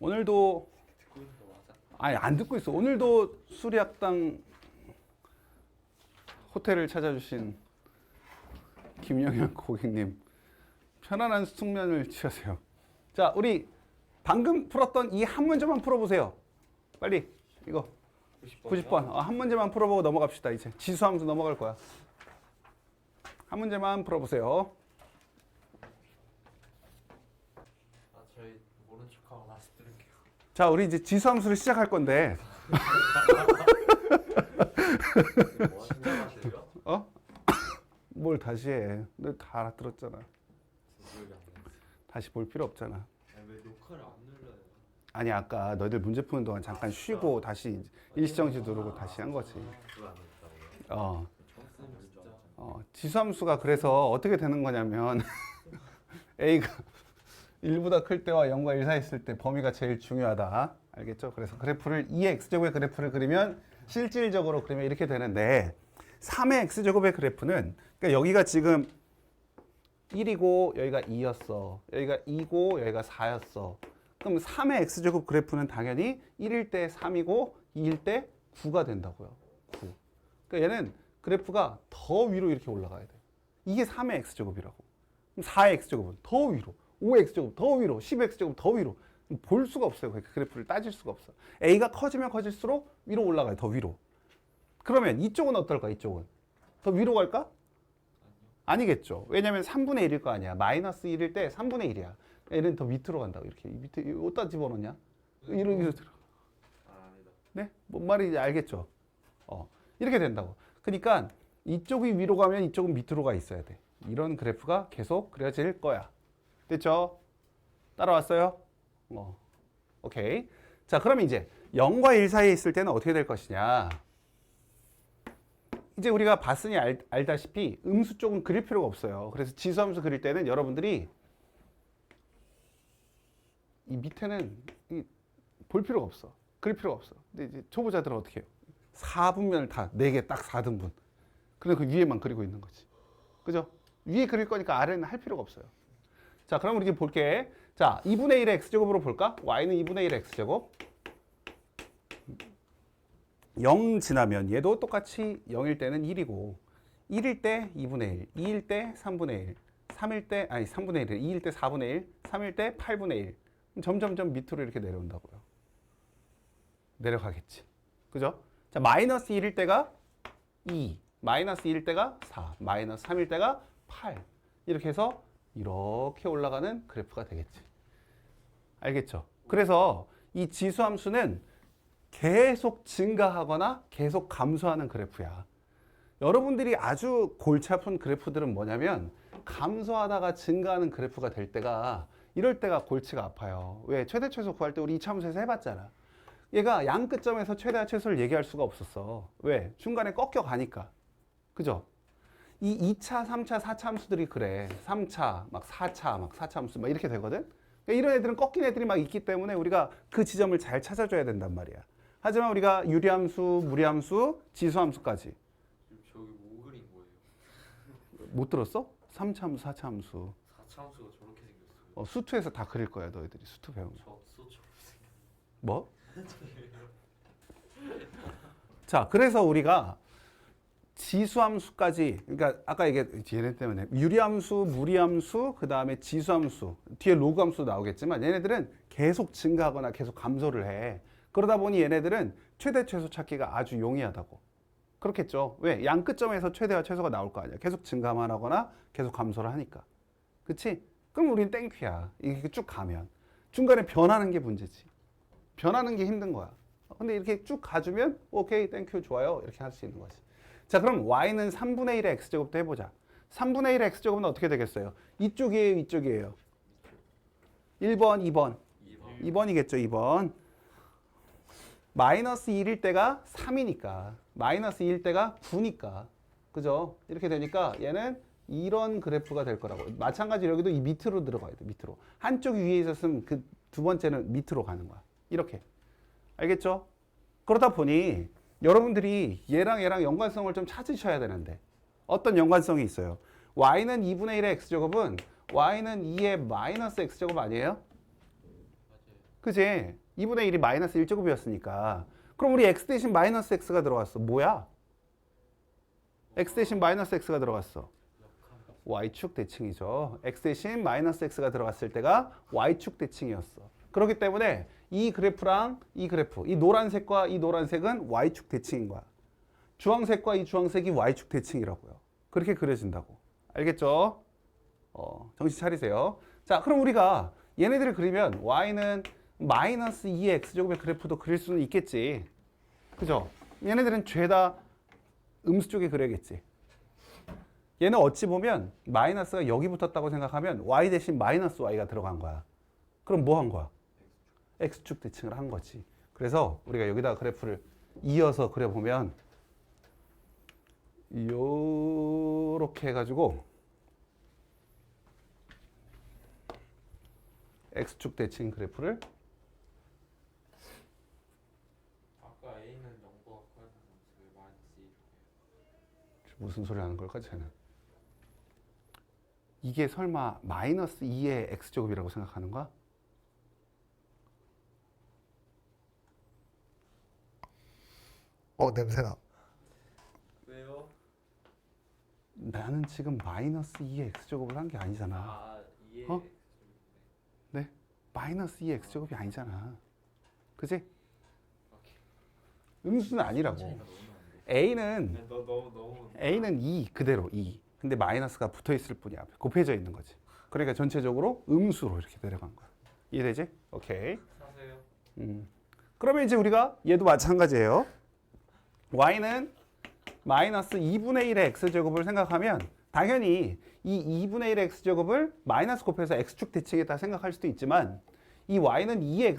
오늘도 듣고 있는 거 맞아? 아니 안 듣고 있어. 오늘도 수리학당 호텔을 찾아주신 김영현 고객님 편안한 숙면을 취하세요. 자, 우리 방금 풀었던 이 한 문제만 풀어보세요. 빨리 이거 90번 한 문제만 풀어보고 넘어갑시다. 이제 지수함수 넘어갈 거야. 한 문제만 풀어보세요. 아 저희 모른 척하고 다시 들을게요. 자, 우리 이제 지수함수를 시작할 건데 뭐 하시냐고요? 뭘 다시 해? 너 다 알아들었잖아. 기억이 안 나요. 다시 볼 필요 없잖아. 아니, 왜 녹화를 안 눌러요? 아니 아까 너희들 문제 푸는 동안 잠깐 쉬고 다시 일시정지 누르고 다시 한 거지. 그거 안 됐다고요? 어, 정쌤 진짜. 지수함수가 그래서 어떻게 되는 거냐면 A가 1보다 클 때와 0과 1 사이 있을 때 범위가 제일 중요하다. 알겠죠? 그래서 그래프를 2의 x제곱의 그래프를 그리면 실질적으로 그리면 이렇게 되는데 3의 x제곱의 그래프는 그러니까 여기가 지금 1이고 여기가 2였어. 여기가 2고 여기가 4였어. 그럼 3의 x제곱 그래프는 당연히 1일 때 3이고 2일 때 9가 된다고요. 9. 그러니까 얘는 그래프가 더 위로 이렇게 올라가야 돼. 이게 3의 x제곱이라고. 그럼 4의 x제곱은 더 위로. 5의 x제곱 더 위로. 10의 x제곱 더 위로. 볼 수가 없어요. 그 그래프를 따질 수가 없어. a가 커지면 커질수록 위로 올라가요. 더 위로. 그러면 이쪽은 어떨까? 이쪽은 더 위로 갈까? 아니겠죠. 왜냐면 3분의 1일 거 아니야. 마이너스 1일 때 3분의 1이야. 얘는 더 밑으로 간다고. 이렇게 밑에 어디다 집어넣냐? 이렇게 들어. 아 아니다. 네? 뭔 말인지 알겠죠? 이렇게 된다고. 그러니까 이쪽이 위로 가면 이쪽은 밑으로 가 있어야 돼. 이런 그래프가 계속 그려질 거야. 됐죠? 따라왔어요? 오케이. 자, 그럼 이제 0과 1 사이에 있을 때는 어떻게 될 것이냐? 이제 우리가 봤으니 알다시피 음수 쪽은 그릴 필요가 없어요. 그래서 지수함수 그릴 때는 여러분들이 이 밑에는 볼 필요가 없어. 그릴 필요가 없어. 근데 이제 초보자들은 어떻게 해요? 4분면을 다 4개 딱 4등분. 그럼 그 위에만 그리고 있는 거지. 그죠? 위에 그릴 거니까 아래는 할 필요가 없어요. 자, 그럼 우리 볼게. 자, 2분의 1의 x제곱으로 볼까? y는 2분의 1의 x제곱. 0 지나면 얘도 똑같이 0일 때는 1이고 1일 때 2분의 1, 2일 때 3분의 1, 3일 때, 아니 3분의 1, 2일 때 4분의 1, 3일 때 8분의 1. 점점점 밑으로 이렇게 내려온다고요. 내려가겠지. 그죠? 자, 마이너스 1일 때가 2, 마이너스 1일 때가 4, 마이너스 3일 때가 8. 이렇게 해서 이렇게 올라가는 그래프가 되겠지. 알겠죠? 그래서 이 지수함수는 계속 증가하거나 계속 감소하는 그래프야. 여러분들이 아주 골치 아픈 그래프들은 뭐냐면 감소하다가 증가하는 그래프가 될 때가 이럴 때가 골치가 아파요. 왜? 최대 최소 구할 때 우리 이차함수에서 해봤잖아. 얘가 양 끝점에서 최대와 최소를 얘기할 수가 없었어. 왜? 중간에 꺾여 가니까. 그죠? 이 2차, 3차, 4차 함수들이 그래. 3차, 막 4차, 막 4차 함수 막 이렇게 되거든. 그러니까 이런 애들은 꺾인 애들이 막 있기 때문에 우리가 그 지점을 잘 찾아줘야 된단 말이야. 하지만 우리가 유리함수, 무리함수, 지수함수까지 저기 뭐 그린 거예요? 못 들었어? 3차 함수, 4차 함수. 4차 함수가 저렇게 생겼어요. 수투에서 다 그릴 거야, 너희들이. 수투 배우면. 접수처럼 생겼어요. 뭐? 자, 그래서 우리가 지수함수까지, 그러니까 아까 얘네 때문에 유리함수, 무리함수, 그 다음에 지수함수, 뒤에 로그함수도 나오겠지만 얘네들은 계속 증가하거나 계속 감소를 해. 그러다 보니 얘네들은 최대 최소 찾기가 아주 용이하다고. 그렇겠죠. 왜? 양 끝점에서 최대와 최소가 나올 거 아니야. 계속 증가만 하거나 계속 감소를 하니까. 그치? 그럼 우리는 땡큐야. 이렇게 쭉 가면. 중간에 변하는 게 문제지. 변하는 게 힘든 거야. 근데 이렇게 쭉 가주면 오케이, 땡큐, 좋아요. 이렇게 할 수 있는 거지. 자, 그럼 y는 3분의 1의 x제곱도 해보자. 3분의 1의 x제곱은 어떻게 되겠어요? 이쪽이에요, 이쪽이에요? 1번, 2번. 2번이겠죠, 2번. 마이너스 1일 때가 3이니까. 마이너스 2일 때가 9니까. 그죠? 이렇게 되니까 얘는 이런 그래프가 될 거라고. 마찬가지로 여기도 이 밑으로 들어가야 돼, 밑으로. 한쪽이 위에 있었으면 그 두 번째는 밑으로 가는 거야. 이렇게. 알겠죠? 그러다 보니 여러분들이 얘랑 연관성을 좀 찾으셔야 되는데 어떤 연관성이 있어요? y는 2분의 1의 x제곱은 y는 2의 마이너스 x제곱 아니에요? 맞아요. 그지? 2분의 1이 마이너스 1제곱이었으니까 그럼 우리 x 대신 마이너스 x가 들어갔어. 뭐야? x 대신 마이너스 x가 들어갔어. y축 대칭이죠. x 대신 마이너스 x가 들어갔을 때가 y축 대칭이었어. 그렇기 때문에 이 그래프랑 이 그래프, 이 노란색과 이 노란색은 y축 대칭인 거야. 주황색과 이 주황색이 y축 대칭이라고요. 그렇게 그려진다고. 알겠죠? 정신 차리세요. 자, 그럼 우리가 얘네들을 그리면 y는 마이너스 2의 x제곱의 그래프도 그릴 수는 있겠지. 그죠? 얘네들은 죄다 음수 쪽에 그려야겠지. 얘는 어찌 보면 마이너스가 여기 붙었다고 생각하면 y 대신 마이너스 y가 들어간 거야. 그럼 뭐 한 거야? x축 대칭을 한 거지. 그래서 우리가 여기다 그래프를 이어서 그려보면 요렇게 해가지고 x축 대칭 그래프를 아까 A는 0보다 커야 되는 왜 마이너스 1? 무슨 소리 하는 걸까 쟤는? 이게 설마 마이너스 2의 x제곱이라고 생각하는 거야? 냄새나. 왜요? 나는 지금 마이너스 2의 x제곱을 한 게 아니잖아. 아, 이해. 어? 네? 마이너스 2의 x제곱이 아니잖아. 그지? 음수는 아니라고. 차이가 너무 나는데. a는 너 너무 a는 2 그대로 2. 근데 마이너스가 붙어 있을 뿐이야. 곱해져 있는 거지. 그러니까 전체적으로 음수로 이렇게 내려간 거야. 이해되지? 오케이. 사세요. 그러면 이제 우리가 얘도 마찬가지예요. y는 마이너스 2분의 1의 x제곱을 생각하면 당연히 이 2분의 1의 x제곱을 마이너스 곱해서 x축 대칭했다 생각할 수도 있지만 이 y는 2의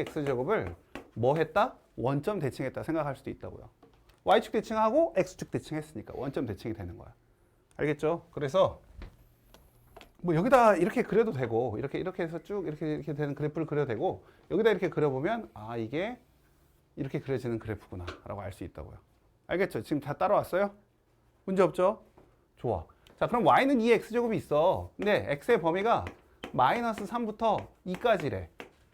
x제곱을 뭐 했다? 원점 대칭했다 생각할 수도 있다고요. y축 대칭하고 x축 대칭했으니까 원점 대칭이 되는 거야. 알겠죠? 그래서 뭐 여기다 이렇게 그려도 되고 이렇게 해서 쭉 이렇게 되는 그래프를 그려도 되고 여기다 이렇게 그려보면 아 이게 이렇게 그려지는 그래프구나 라고 알 수 있다고요. 알겠죠? 지금 다 따라왔어요? 문제 없죠? 좋아. 자, 그럼 y는 2의 x제곱이 있어. 근데 x의 범위가 마이너스 3부터 2까지래.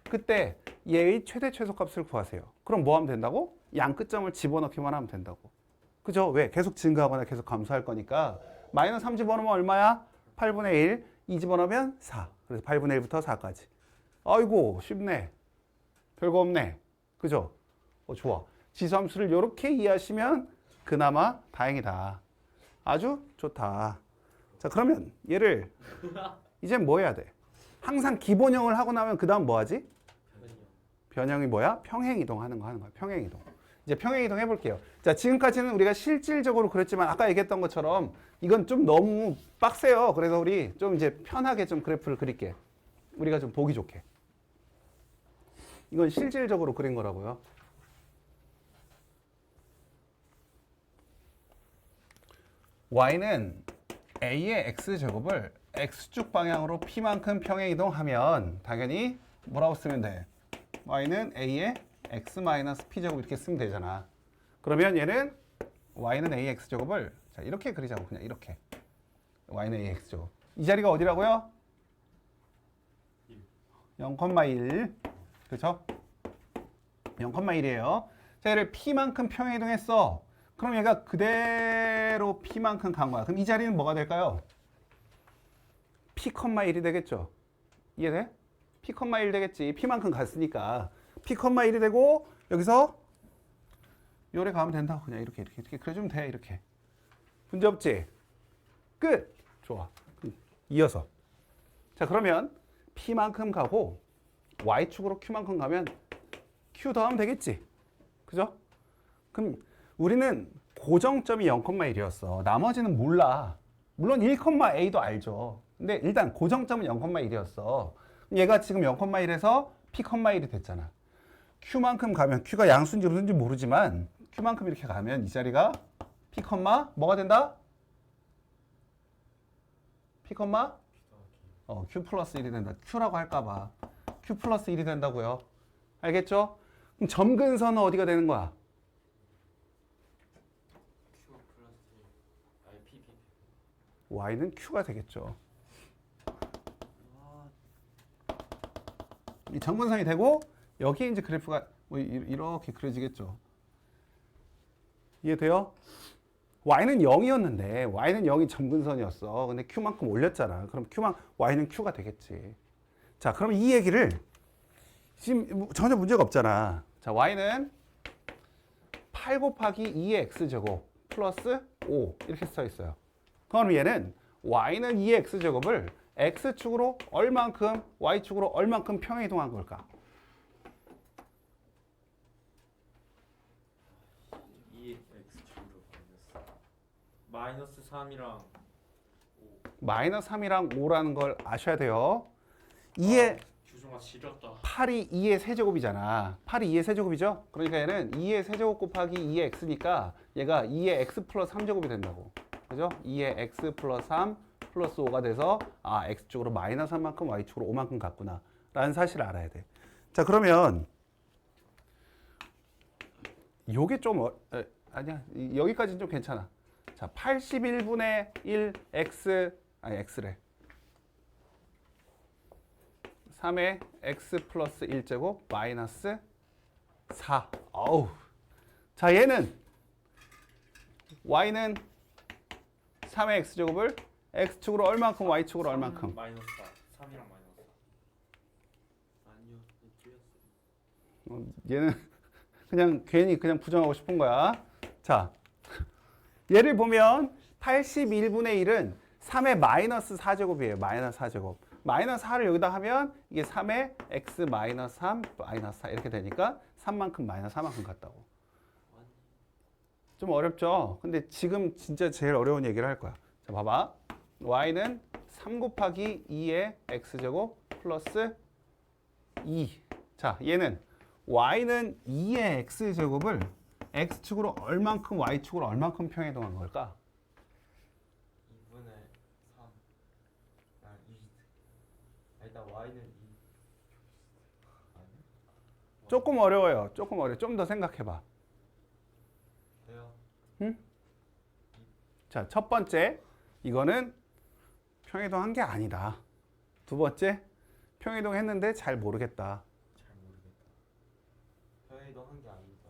그때 얘의 최대 최소값을 구하세요. 그럼 뭐 하면 된다고? 양 끝점을 집어넣기만 하면 된다고. 그죠? 왜? 계속 증가하거나 계속 감소할 거니까 마이너스 3 집어넣으면 얼마야? 8분의 1. 2 집어넣으면 4. 그래서 8분의 1부터 4까지. 아이고 쉽네. 별거 없네. 그죠? 좋아. 지수함수를 이렇게 이해하시면 그나마 다행이다. 아주 좋다. 자, 그러면 얘를 이제 뭐 해야 돼? 항상 기본형을 하고 나면 그 다음 뭐 하지? 변형이 뭐야? 평행이동 하는 거 하는 거야. 평행이동. 이제 평행이동 해볼게요. 자, 지금까지는 우리가 실질적으로 그랬지만 아까 얘기했던 것처럼 이건 좀 너무 빡세요. 그래서 우리 좀 이제 편하게 좀 그래프를 그릴게. 우리가 좀 보기 좋게. 이건 실질적으로 그린 거라고요. y는 a의 x제곱을 x축 방향으로 p만큼 평행이동하면 당연히 뭐라고 쓰면 돼? y는 a의 x-p제곱 이렇게 쓰면 되잖아. 그러면 얘는 y는 a의 x제곱을 자, 이렇게 그리자고. 그냥 이렇게. y는 a의 x제곱. 이 자리가 어디라고요? 0,1. 그렇죠? 0,1이에요. 자, 얘를 p만큼 평행이동했어. 그럼 얘가 그대로 p만큼 간 거야. 그럼 이 자리는 뭐가 될까요? p,1이 되겠죠. 이해돼? p,1 되겠지. p만큼 갔으니까 p,1이 되고 여기서 요래 가면 된다고. 그냥 이렇게 그려주면 돼. 이렇게. 문제 없지? 끝. 좋아. 이어서. 자, 그러면 p만큼 가고 y축으로 q만큼 가면 q 더하면 되겠지. 그죠? 그럼 우리는 고정점이 0,1이었어. 나머지는 몰라. 물론 1,a도 알죠. 근데 일단 고정점은 0,1이었어. 얘가 지금 0,1에서 p,1이 됐잖아. q만큼 가면 q가 양수인지 무슨지 모르지만 q만큼 이렇게 가면 이 자리가 p, 뭐가 된다? p, q 플러스 1이 된다. q라고 할까 봐. q 플러스 1이 된다고요. 알겠죠? 그럼 점근선은 어디가 되는 거야? Q 플러스 IPP. y는 q가 되겠죠. 이 점근선이 되고 여기에 이제 그래프가 뭐 이렇게 그려지겠죠. 이해돼요? y는 0이었는데 y는 0이 점근선이었어. 근데 q만큼 올렸잖아. 그럼 y는 q가 되겠지. 자, 그럼 이 얘기를 지금 전혀 문제가 없잖아. 자, y는 8 곱하기 2의 x제곱 플러스 5 이렇게 써 있어요. 그럼 얘는 y는 2의 x제곱을 x축으로 얼만큼, y축으로 얼만큼 평행이동한 걸까? 2x 축으로 마이너스 3이랑 마이너스 3이랑 5라는 걸 아셔야 돼요. 2의 규정아 지렸다. 8이 2의 세제곱이잖아. 8이 2의 세제곱이죠? 그러니까 얘는 2의 세제곱 곱하기 2의 x니까 얘가 2의 x 플러스 3제곱이 된다고. 그죠? 2의 x 플러스 3 플러스 5가 돼서 아, x축으로 마이너스 3만큼 y축으로 5만큼 갔구나 라는 사실을 알아야 돼. 자, 그러면 요게 좀 아니야. 여기까지는 좀 괜찮아. 자, 81분의 1 x래. 3의 x 플러스 1제곱 마이너스 4. 어우. 자, 얘는 y는 3의 x제곱을 x축으로 얼만큼 y축으로 얼만큼. 마이너스 4. 3이랑 마이너스 4. 아니요, 틀렸어요. 얘는 그냥 괜히 그냥 부정하고 싶은 거야. 자, 얘를 보면 81분의 1은 3의 마이너스 4제곱이에요. 마이너스 4제곱. 마이너스 4를 여기다 하면 이게 3의 x 마이너스 3 마이너스 4 이렇게 되니까 3만큼 마이너스 4만큼 같다고. 좀 어렵죠? 근데 지금 진짜 제일 어려운 얘기를 할 거야. 자, 봐봐. y는 3 곱하기 2의 x제곱 플러스 2. 자, 얘는 y는 2의 x제곱을 x축으로 얼만큼 y축으로 얼만큼 평행이동한 걸까? 2분의 3. 아, 2. 일단 Y는 2. 아니? 조금 어려워요. 조금 어려워. 좀 더 생각해봐. 돼요. 자, 첫 번째, 이거는 평행이동한 게 아니다. 두 번째, 평행이동했는데 잘 모르겠다. 잘 모르겠다. 평행이동 한 게 아니다.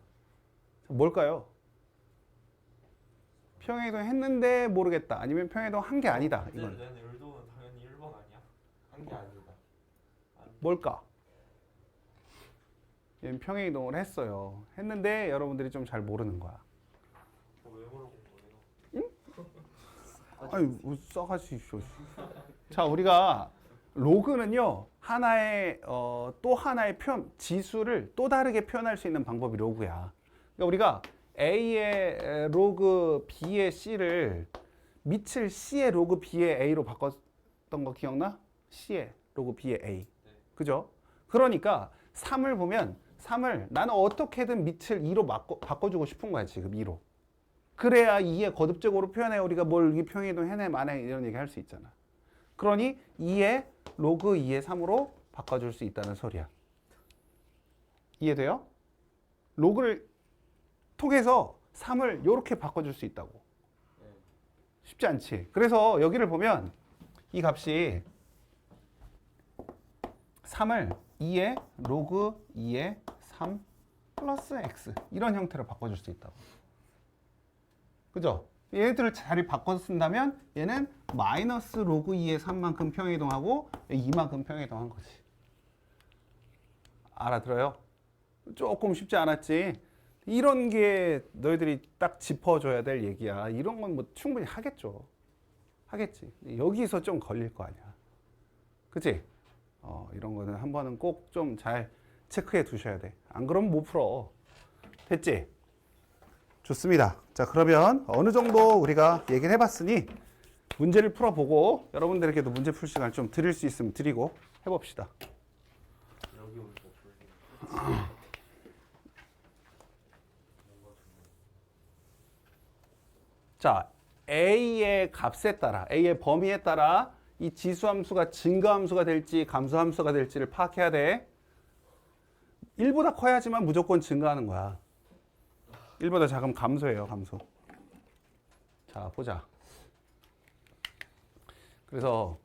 자, 뭘까요? 평행이동 했는데 모르겠다. 아니면 평행이동 한 게 아니다. 이건 내 의도는 당연히 1번 아니야? 한 게 아니다. 뭘까? 얘는 평행이동을 했어요. 했는데 여러분들이 좀 잘 모르는 거야. 왜 물어본 거예요? 아니 뭐 싸가지 쇼. 자 우리가 로그는요 하나의 또 하나의 지수를 또 다르게 표현할 수 있는 방법이 로그야. 그러니까 우리가 a의 로그 b의 c를 밑을 c의 로그 b의 a로 바꿨던 거 기억나? c의 로그 b의 a. 그죠? 그러니까 3을 보면 3을 나는 어떻게든 밑을 2로 바꿔주고 싶은 거야 지금 2로. 그래야 2에 거듭적으로 표현해 우리가 뭘 이렇게 평행이동 해내 만에 이런 얘기 할 수 있잖아. 그러니 2에 로그 2의 3으로 바꿔줄 수 있다는 소리야. 이해돼요? 로그를 통해서 3을 이렇게 바꿔줄 수 있다고. 쉽지 않지. 그래서 여기를 보면 이 값이 3을 2의 로그 2의 3 플러스 x 이런 형태로 바꿔줄 수 있다고. 그죠? 얘네들을 자리 바꿔서 쓴다면 얘는 마이너스 로그 2의 3만큼 평행이동하고 2만큼 평행이동한 거지. 알아들어요? 조금 쉽지 않았지? 이런 게 너희들이 딱 짚어줘야 될 얘기야. 이런 건 뭐 충분히 하겠죠. 하겠지. 여기서 좀 걸릴 거 아니야. 그치? 이런 거는 한 번은 꼭 좀 잘 체크해 두셔야 돼. 안 그러면 못 풀어. 됐지? 좋습니다. 자, 그러면 어느 정도 우리가 얘기를 해봤으니 문제를 풀어보고 여러분들에게도 문제 풀 시간을 좀 드릴 수 있으면 드리고 해봅시다. 여기 오니까 졸리네. 자, a의 값에 따라, a의 범위에 따라 이 지수함수가 증가함수가 될지 감소함수가 될지를 파악해야 돼. 1보다 커야지만 무조건 증가하는 거야. 1보다 작으면 감소해요, 감소. 자, 보자. 그래서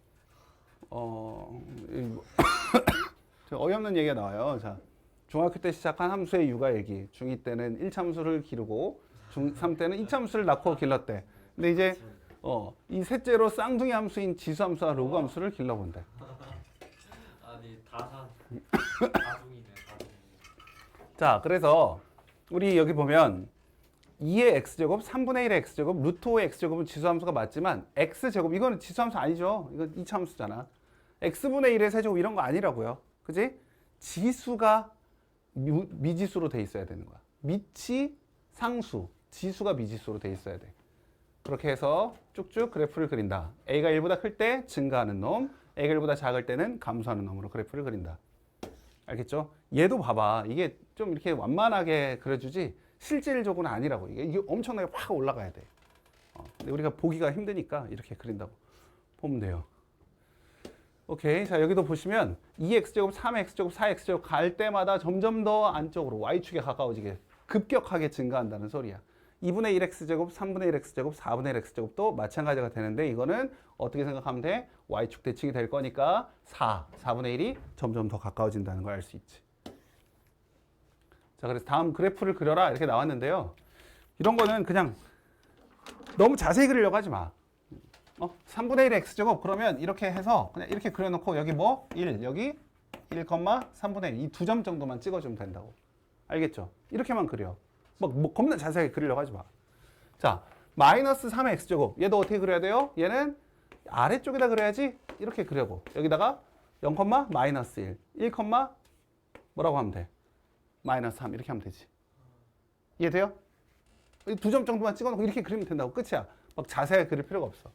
어이없는 얘기가 나와요. 자, 중학교 때 시작한 함수의 육아 얘기. 중2 때는 1참수를 기르고 중3 때는 2참수를 낳고 길렀대. 근데 이제 이 셋째로 쌍둥이 함수인 지수함수와 로그함수를 길러본대. 아니 다중이네 다중. 자, 그래서 우리 여기 보면 2의 x제곱, 3분의 1의 x제곱, 루트 5의 x제곱은 지수함수가 맞지만 x제곱, 이거는 지수함수 아니죠. 이건 2차함수잖아. x분의 1의 세제곱 이런 거 아니라고요. 그지? 지수가 미지수로 돼 있어야 되는 거야. 밑이 상수, 지수가 미지수로 돼 있어야 돼. 그렇게 해서 쭉쭉 그래프를 그린다. a가 1보다 클 때 증가하는 놈, a가 1보다 작을 때는 감소하는 놈으로 그래프를 그린다. 알겠죠? 얘도 봐봐. 이게 좀 이렇게 완만하게 그려주지 실질적으로는 아니라고. 이게 엄청나게 확 올라가야 돼. 근데 우리가 보기가 힘드니까 이렇게 그린다고 보면 돼요. 오케이. 자, 여기도 보시면 2x제곱, 3x제곱, 4x제곱 갈 때마다 점점 더 안쪽으로 y축에 가까워지게 급격하게 증가한다는 소리야. 2분의 1x제곱, 3분의 1x제곱, 4분의 1x제곱도 마찬가지가 되는데 이거는 어떻게 생각하면 돼? y축 대칭이 될 거니까 4분의 1이 점점 더 가까워진다는 걸 알 수 있지. 자, 그래서 다음 그래프를 그려라 이렇게 나왔는데요. 이런 거는 그냥 너무 자세히 그리려고 하지 마. 3분의 1 x제곱 그러면 이렇게 해서 그냥 이렇게 그려놓고 여기 뭐? 1, 여기 1,3분의 1 이 두 점 정도만 찍어주면 된다고. 알겠죠? 이렇게만 그려. 뭐 겁나 자세하게 그리려고 하지 마. 자, 마이너스 3의 x제곱 얘도 어떻게 그려야 돼요? 얘는 아래쪽에다 그려야지. 이렇게 그려고 여기다가 0, 마이너스 1, 1, 뭐라고 하면 돼? 마이너스 3 이렇게 하면 되지. 이해돼요? 두 점 정도만 찍어놓고 이렇게 그리면 된다고. 끝이야. 막 자세하게 그릴 필요가 없어.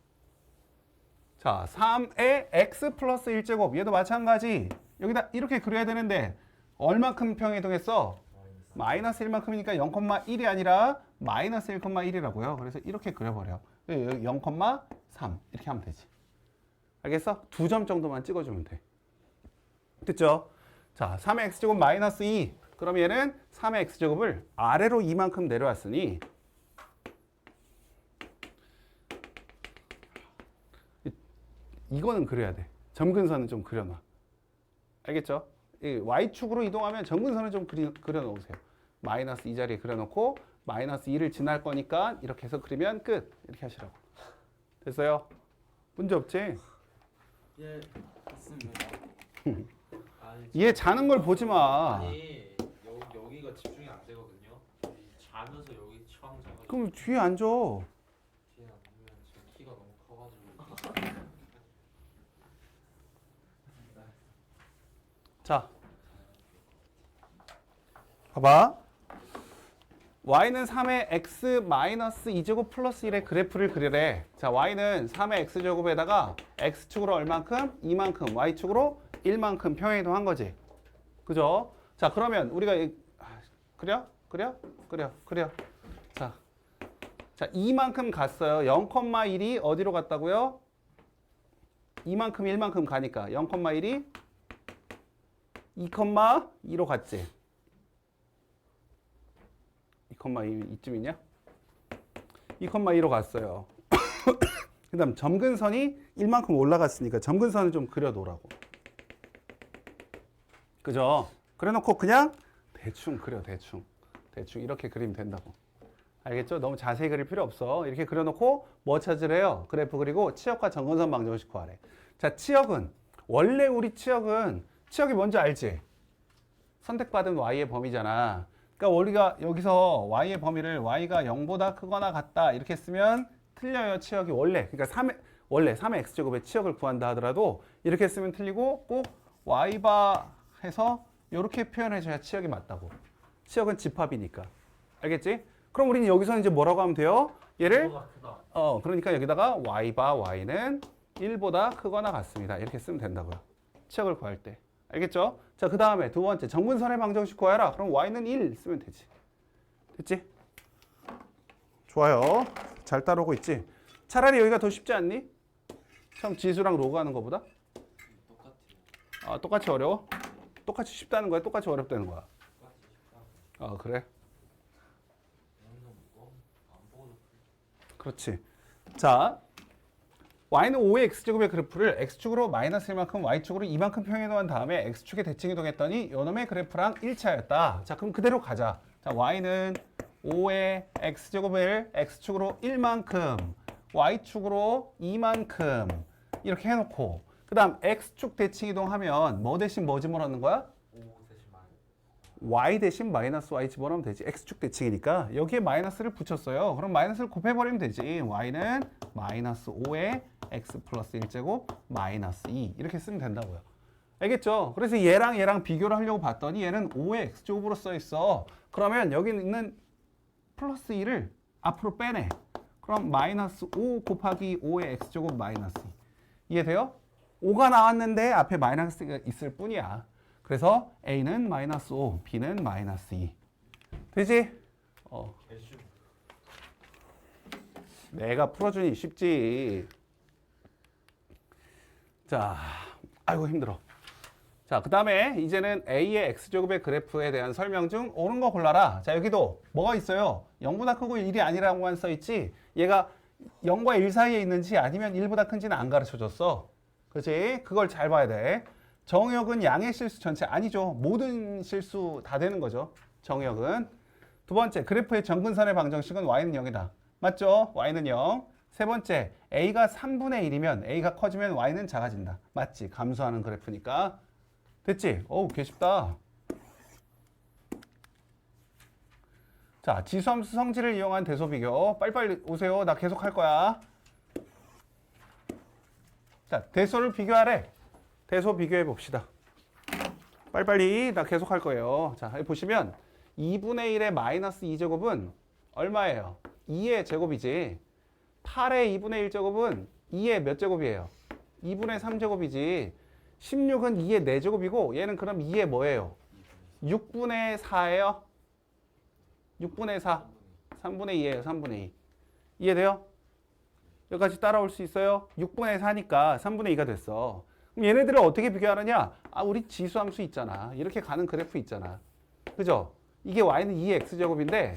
자, 3의 x 플러스 1제곱 얘도 마찬가지. 여기다 이렇게 그려야 되는데 얼만큼 평행이동했어? 마이너스 1만큼이니까 0,1이 아니라 마이너스 1,1이라고요. 그래서 이렇게 그려버려. 0,3 이렇게 하면 되지. 알겠어? 두 점 정도만 찍어주면 돼. 됐죠? 자, 3의 x제곱 마이너스 2. 그럼 얘는 3의 x제곱을 아래로 2만큼 내려왔으니 이거는 그려야 돼. 점근선은 좀 그려놔. 알겠죠? 이 y축으로 이동하면 점근선을 좀 그려놓으세요. 마이너스 이 자리에 그려놓고 마이너스 2를 지날 거니까 이렇게 해서 그리면 끝. 이렇게 하시라고. 됐어요? 문제 없지? 예, 맞습니다. 아니, 얘 자는 걸 보지 마. 아니 여기 있거든요. 자면서 여기 처음 자가지고 그럼 뒤에 앉아. 뒤에 앉으면 제 키가 너무 커가지고 자, 봐봐. y는 3의 x 마이너스 2제곱 플러스 1의 그래프를 그리래. 자, y는 3의 x제곱에다가 x축으로 얼만큼? 2만큼, y축으로 1만큼 평행이동한 거지. 그죠? 자, 그러면 우리가 그려. 자, 2만큼 갔어요. 0,1이 어디로 갔다고요? 2만큼 1만큼 가니까 0,1이 2,2로 갔지. 2,2 이쯤 있냐? 2,2로 갔어요. 그 다음 점근선이 1만큼 올라갔으니까 점근선을 좀 그려놓으라고. 그죠? 그려놓고 그냥 대충 그려, 대충 이렇게 그리면 된다고. 알겠죠? 너무 자세히 그릴 필요 없어. 이렇게 그려놓고 뭐 찾으래요? 그래프 그리고 치역과 점근선 방정식 구하래. 자, 치역은 원래 우리 치역이 뭔지 알지? 선택받은 y의 범위잖아. 그러니까 우리가 여기서 y의 범위를 y가 0보다 크거나 같다 이렇게 쓰면 틀려요. 치역이 원래. 그러니까 원래 3의 x제곱의 치역을 구한다 하더라도 이렇게 쓰면 틀리고 꼭 y바 해서 이렇게 표현해줘야 치역이 맞다고. 치역은 집합이니까. 알겠지? 그럼 우리는 여기서 이제 뭐라고 하면 돼요? 얘를 크다. 그러니까 여기다가 y바 y는 1보다 크거나 같습니다. 이렇게 쓰면 된다고요. 치역을 구할 때. 알겠죠? 자, 그 다음에 두 번째 정근선의 방정식 구하라. 그럼 y는 1 쓰면 되지. 됐지? 좋아요. 잘 따라오고 있지? 차라리 여기가 더 쉽지 않니? 참 지수랑 로그 하는 것보다? 똑같아요. 아, 똑같이 어려워? 똑같이 쉽다는 거야? 똑같이 어렵다는 거야? 똑같이 쉽다. 아, 그래? 오늘 이거 안 보고도 그렇지. 자, y는 5의 x제곱의 그래프를 x축으로 마이너스 1만큼 y축으로 2만큼 평행이동한 다음에 x축에 대칭 이동했더니 요놈의 그래프랑 일치하였다. 자, 그럼 그대로 가자. 자, y는 5의 x제곱을 x축으로 1만큼 y축으로 2만큼 이렇게 해놓고 그 다음 x축 대칭 이동하면 뭐 대신 뭐 집어넣는 거야? 5 대신 말. y 대신 마이너스 y 집어넣으면 되지. x축 대칭이니까 여기에 마이너스를 붙였어요. 그럼 마이너스를 곱해버리면 되지. y는 마이너스 5의 x 플러스 1제곱 마이너스 2 이렇게 쓰면 된다고요. 알겠죠? 그래서 얘랑 비교를 하려고 봤더니 얘는 5의 x제곱으로 써있어. 그러면 여기 있는 플러스 2를 앞으로 빼내. 그럼 마이너스 5 곱하기 5의 x제곱 마이너스 2. 이해돼요? 5가 나왔는데 앞에 마이너스가 있을 뿐이야. 그래서 A는 마이너스 5, B는 마이너스 2. 되지? 개쉬. 내가 풀어주니 쉽지. 자, 아이고 힘들어. 자, 그 다음에 이제는 A의 X제곱의 그래프에 대한 설명 중 옳은 거 골라라. 자, 여기도 뭐가 있어요? 0보다 크고 1이 아니라고만 써있지. 얘가 0과 1 사이에 있는지 아니면 1보다 큰지는 안 가르쳐줬어. 그렇지? 그걸 잘 봐야 돼. 정역은 양의 실수 전체 아니죠. 모든 실수 다 되는 거죠. 정역은. 두 번째, 그래프의 정근선의 방정식은 y는 0이다. 맞죠? y는 0. 세 번째, a가 3분의 1이면 a가 커지면 y는 작아진다. 맞지? 감소하는 그래프니까. 됐지? 어우, 개 쉽다. 자, 지수함수 성질을 이용한 대소 비교. 빨리빨리 오세요. 나 계속 할 거야. 자, 대소를 비교하래. 대소 비교해 봅시다. 빨리빨리 나 계속 할 거예요. 자, 여기 보시면 2분의 1의 마이너스 2제곱은 얼마예요? 2의 제곱이지. 8의 2분의 1제곱은 2의 몇 제곱이에요? 2분의 3제곱이지. 16은 2의 4제곱이고 얘는 그럼 2의 뭐예요? 6분의 4예요? 6분의 4. 3분의 2예요. 3분의 2. 이해돼요? 여기까지 따라올 수 있어요? 6분의 4니까 3분의 2가 됐어. 그럼 얘네들을 어떻게 비교하느냐? 아, 우리 지수함수 있잖아. 이렇게 가는 그래프 있잖아. 그죠? 이게 y는 2의 x제곱인데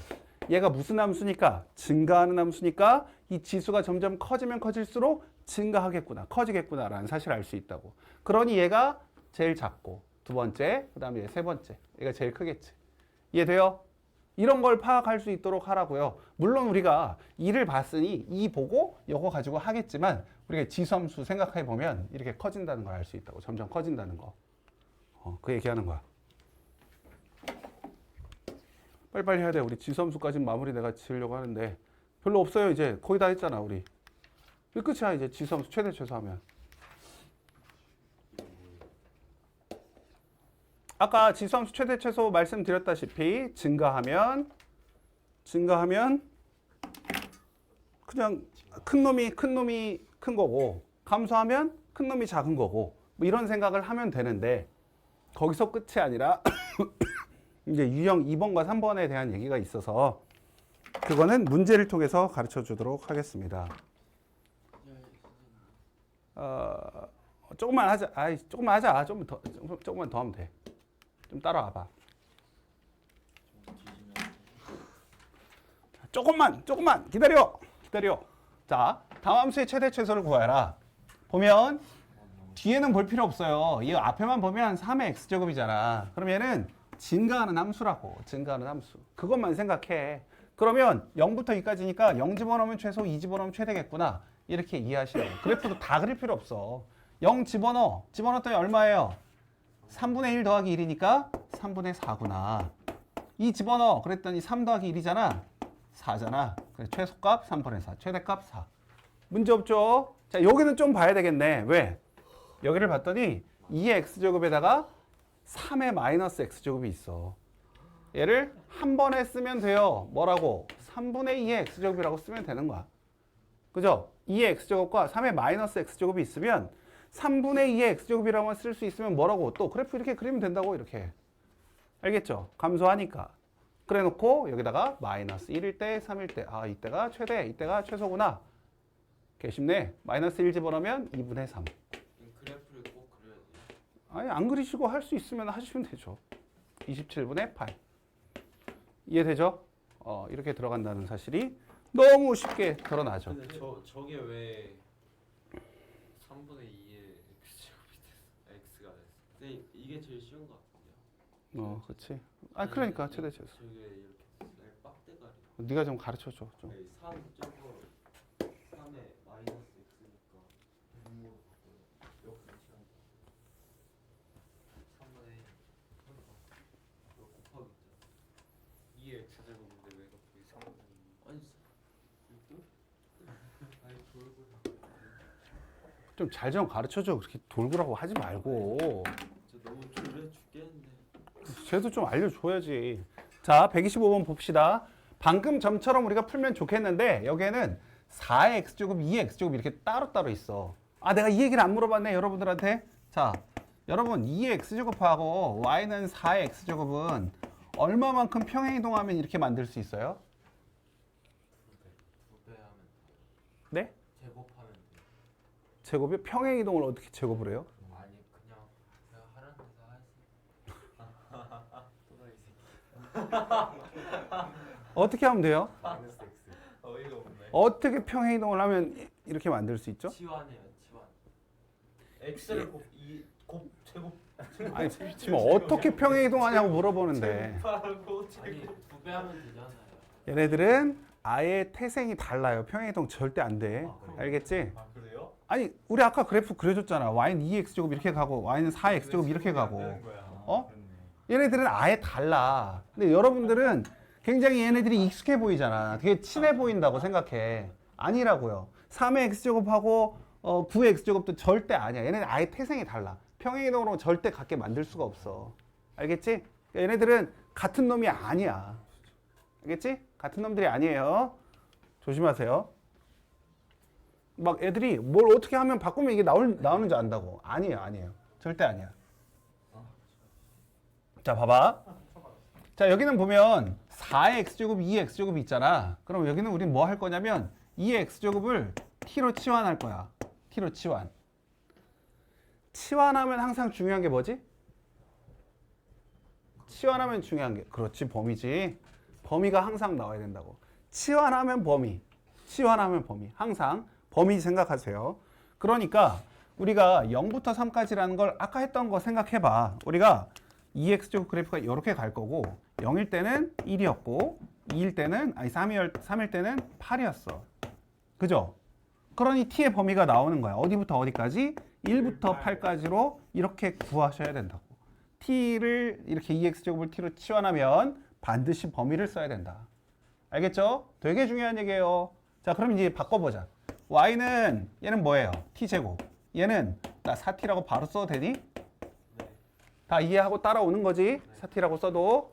얘가 무슨 함수니까? 증가하는 함수니까 이 지수가 점점 커지면 커질수록 증가하겠구나. 커지겠구나 라는 사실을 알 수 있다고. 그러니 얘가 제일 작고 두 번째, 그 다음에 세 번째. 얘가 제일 크겠지. 이해돼요? 이런 걸 파악할 수 있도록 하라고요. 물론 우리가 2를 봤으니 2 보고 이거 가지고 하겠지만 우리가 지수함수 생각해 보면 이렇게 커진다는 걸 알 수 있다고. 점점 커진다는 거. 그 얘기하는 거야. 빨리빨리 해야 돼. 우리 지수함수까지 마무리 내가 지으려고 하는데 별로 없어요. 이제 거의 다 했잖아 우리. 이게 끝이야 이제 지수함수 최대 최소하면. 아까 지수함수 최대 최소 말씀드렸다시피 증가하면 그냥 큰 놈이 큰 거고 감소하면 큰 놈이 작은 거고 뭐 이런 생각을 하면 되는데 거기서 끝이 아니라 이제 유형 2번과 3번에 대한 얘기가 있어서 그거는 문제를 통해서 가르쳐 주도록 하겠습니다. 조금만 하자. 조금만 하자. 조금만 더 하면 돼. 좀 따라와봐. 조금만 기다려. 자, 다음 함수의 최대 최소를 구하라. 보면 뒤에는 볼 필요 없어요. 이 앞에만 보면 3의 x제곱이잖아. 그럼 얘는 증가하는 함수라고. 증가하는 함수. 그것만 생각해. 그러면 0부터 2까지니까 0 집어넣으면 최소, 2 집어넣으면 최대겠구나. 이렇게 이해하시라고. 그래프도 다 그릴 필요 없어. 0 집어넣었더니 얼마예요? 3분의 1 더하기 1이니까 3분의 4구나. 2 집어넣어. 그랬더니 3 더하기 1이잖아. 4잖아. 그래, 최소값 3분의 4. 최대값 4. 문제 없죠? 자, 여기는 좀 봐야 되겠네. 왜? 여기를 봤더니 2의 x제곱에다가 3의 마이너스 x제곱이 있어. 얘를 한 번에 쓰면 돼요. 뭐라고? 3분의 2의 x제곱이라고 쓰면 되는 거야. 그죠? 2의 x제곱과 3의 마이너스 x제곱이 있으면 3분의 2의 x제곱이라고만 쓸 수 있으면 뭐라고? 또 그래프 이렇게 그리면 된다고 이렇게. 알겠죠? 감소하니까. 그래 놓고 여기다가 마이너스 1일 때, 3일 때. 아, 이때가 최대, 이때가 최소구나. 개 쉽네. 마이너스 1 집어넣으면 2분의 3. 그래프를 꼭 그려야 돼요. 아니, 안 그리시고 할 수 있으면 하시면 되죠. 27분의 8. 이해되죠? 이렇게 들어간다는 사실이 너무 쉽게 드러나죠. 근데 저게 왜 3분의 2의 x제곱이 됐어? x가 됐어. 근데 이게 제일 쉬운 것 같은데요. 그렇지. 아, 그러니까 최대 최소. 저게 이렇게 됐어요. 빡대가리. 네가 좀 가르쳐 줘. 좀. 3 저거 3의 마이너스 x니까 분모로 바꿔요. 역수 치환. 3분의 1. 이거 곱하기 있잖아. 2의 x제곱인데 왜 갑자기 3분의 2? 아니 아니 돌고 좀 잘 좀 가르쳐 줘. 그렇게 돌고라고 하지 말고. 저 너무 졸려 죽겠는데. 쟤도 좀 알려줘야지. 자, 125번 봅시다. 방금 점처럼 우리가 풀면 좋겠는데 여기에는 4의 x제곱, 2의 x제곱 이렇게 따로따로 있어. 아, 내가 이 얘기를 안 물어봤네, 여러분들한테. 자, 여러분 2의 x제곱하고 y는 4의 x제곱은 얼마만큼 평행이동하면 이렇게 만들 수 있어요? 2배 하면 네? 제곱하면 돼. 제곱이 평행이동을 어떻게 제곱을 해요? 아니 그냥 내가 하라는 데서 하지. 또라이 새끼. 어떻게 하면 돼요? 마이너스 x. 어이가 없네. 어떻게 평행이동을 하면 이렇게 만들 수 있죠? 치환해요 치환. x를 곱 제곱. 아니, 지금 어떻게 평행이동하냐고 물어보는데. 제곱하고 아니 2배 하면 되잖아요. 얘네들은 아예 태생이 달라요. 평행이동 절대 안 돼. 알겠지? 아 그래요? 아니, 우리 아까 그래프 그려줬잖아. y는 2x제곱 이렇게 가고 y는 4x제곱 이렇게 가고. 얘네들은 아예 달라. 근데 여러분들은 굉장히 얘네들이 익숙해 보이잖아. 되게 친해 보인다고 생각해. 아니라고요. 3의 x제곱하고 9의 x제곱도 절대 아니야. 얘네들 아예 태생이 달라. 평행이동으로 절대 같게 만들 수가 없어. 알겠지? 얘네들은 같은 놈이 아니야. 알겠지? 같은 놈들이 아니에요. 조심하세요. 막 애들이 뭘 어떻게 하면 바꾸면 이게 나오는 줄 안다고. 아니에요. 절대 아니야. 자, 봐봐. 자, 여기는 보면 4의 x제곱, 2의 x제곱이 있잖아. 그럼 여기는 우린 뭐 할 거냐면 2의 x제곱을 t로 치환할 거야. t로 치환. 치환하면 항상 중요한 게 뭐지? 치환하면 중요한 게 그렇지, 범위지. 범위가 항상 나와야 된다고. 치환하면 범위. 항상 범위 생각하세요. 그러니까 우리가 0부터 3까지라는 걸 아까 했던 거 생각해봐. 우리가 2x제곱 그래프가 이렇게 갈 거고 0일 때는 1이었고 2일 때는 3일 때는 8이었어. 그죠? 그러니 t의 범위가 나오는 거야. 어디부터 어디까지? 1부터 8까지로 이렇게 구하셔야 된다고. t를 이렇게 2x제곱을 t로 치환하면 반드시 범위를 써야 된다. 알겠죠? 되게 중요한 얘기예요. 자, 그럼 이제 바꿔보자. y는 얘는 뭐예요? t제곱. 얘는 나 4t라고 바로 써도 되니? 네. 다 이해하고 따라오는 거지? 4t라고 써도.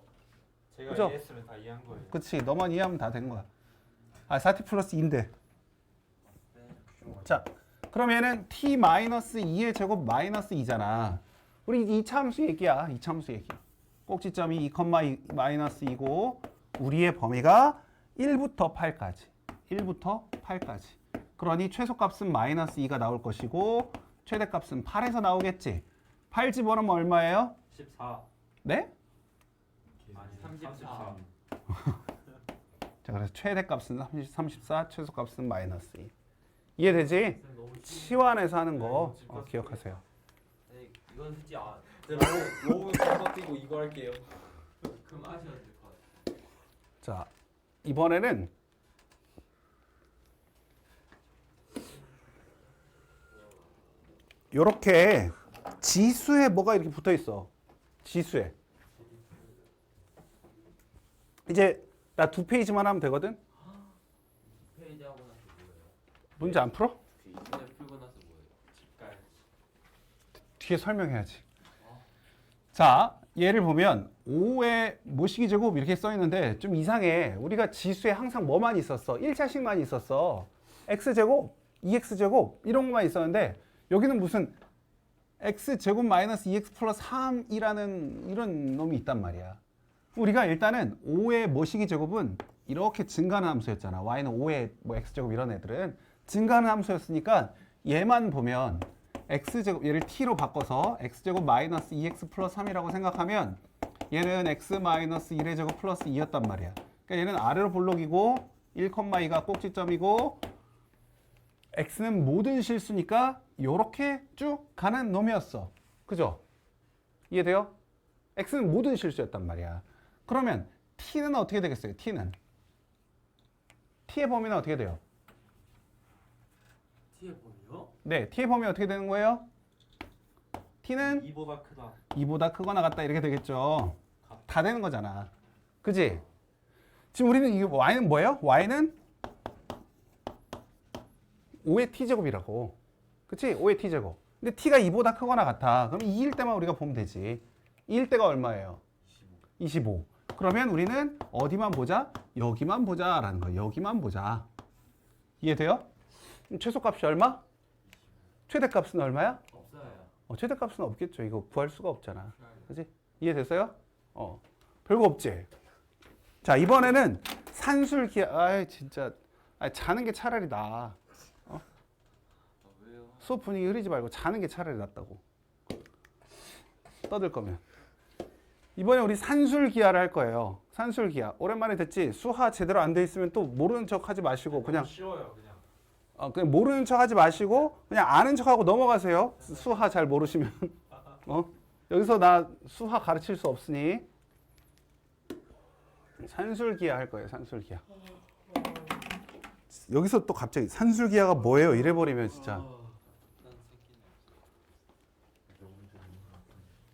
제가 그죠? 이해했으면 다 이해한 거예요. 그치, 너만 이해하면 다 되는 거야. 아, 4t 플러스 2인데. 자, 그럼 얘는 t-2의 제곱 마이너스 2잖아. 우리 2차 함수 얘기야. 2차 함수 얘기. 꼭지점이 2, 마이너스 2고 우리의 범위가 1부터 8까지. 1부터 8까지. 그러니 최소값은 마이너스 2가 나올 것이고 최대값은 8에서 나오겠지. 8 집어넣으면 얼마예요? 14. 네? 아니 34. 자, 그래서 최대값은 34, 최소값은 마이너스 2. 이해되지? 너무 치환해서 하는 거 네, 집값 기억하세요. 네, 이건 솔직히 로우 건너뛰고 이거 할게요. 그럼 아셔야 될 것 같아요. 자, 이번에는 요렇게 지수에 뭐가 이렇게 붙어 있어. 지수에. 이제 나 2페이지만 하면 되거든. 페이지 하고 나서 뭐예요? 문제 안 풀어? 문제 풀고 나서 뭐예요? 집 가야지. 뒤에 설명해야지. 자, 얘를 보면 5의 모시기 제곱 이렇게 써 있는데 좀 이상해. 우리가 지수에 항상 뭐만 있었어? 1차식만 있었어. x제곱, 2x제곱 이런 것만 있었는데 여기는 무슨 x제곱 마이너스 2x 플러스 3이라는 이런 놈이 있단 말이야. 우리가 일단은 5의 모시기 제곱은 이렇게 증가하는 함수였잖아. y는 5의 뭐 x제곱 이런 애들은 증가하는 함수였으니까 얘만 보면 x제곱, 얘를 t로 바꿔서 x제곱 마이너스 2x 플러스 3이라고 생각하면 얘는 x 마이너스 1의 제곱 플러스 2였단 말이야. 그러니까 얘는 아래로 볼록이고 1,2가 꼭지점이고 x는 모든 실수니까 요렇게 쭉 가는 놈이었어. 그죠? 이해돼요? x는 모든 실수였단 말이야. 그러면 t는 어떻게 되겠어요? t는 t의 범위는 어떻게 돼요? T의 범위요? 네, t의 범위 어떻게 되는 거예요? t는 2보다 크다. 2보다 크거나 같다 이렇게 되겠죠. 다 되는 거잖아. 그지? 지금 우리는 이 y는 뭐예요? y는 5의 t제곱이라고. 그치? 5의 t제곱. 근데 t가 2보다 크거나 같아. 그럼 2일 때만 우리가 보면 되지. 2일 때가 얼마예요? 25. 그러면 우리는 어디만 보자? 여기만 보자라는 거야. 여기만 보자. 이해돼요? 그럼 최소값이 얼마? 최대값은 얼마야? 없어요. 최대값은 없겠죠. 이거 구할 수가 없잖아. 그지? 이해됐어요? 별거 없지? 자, 이번에는 산술기하. 아이, 진짜. 자는 게 차라리 나아. 왜요? 수업 분위기 흐리지 말고 자는 게 차라리 낫다고. 떠들 거면. 이번에 우리 산술기하를 할 거예요. 산술기하. 오랜만에 듣지? 수하 제대로 안 돼 있으면 또 모르는 척 하지 마시고 그냥 쉬워요, 그냥. 그냥 모르는 척 하지 마시고 그냥 아는 척 하고 넘어가세요. 수하 잘 모르시면. 여기서 나 수하 가르칠 수 없으니 산술기하 할 거예요. 산술기하. 여기서 또 갑자기 산술기하가 뭐예요? 이래 버리면 진짜.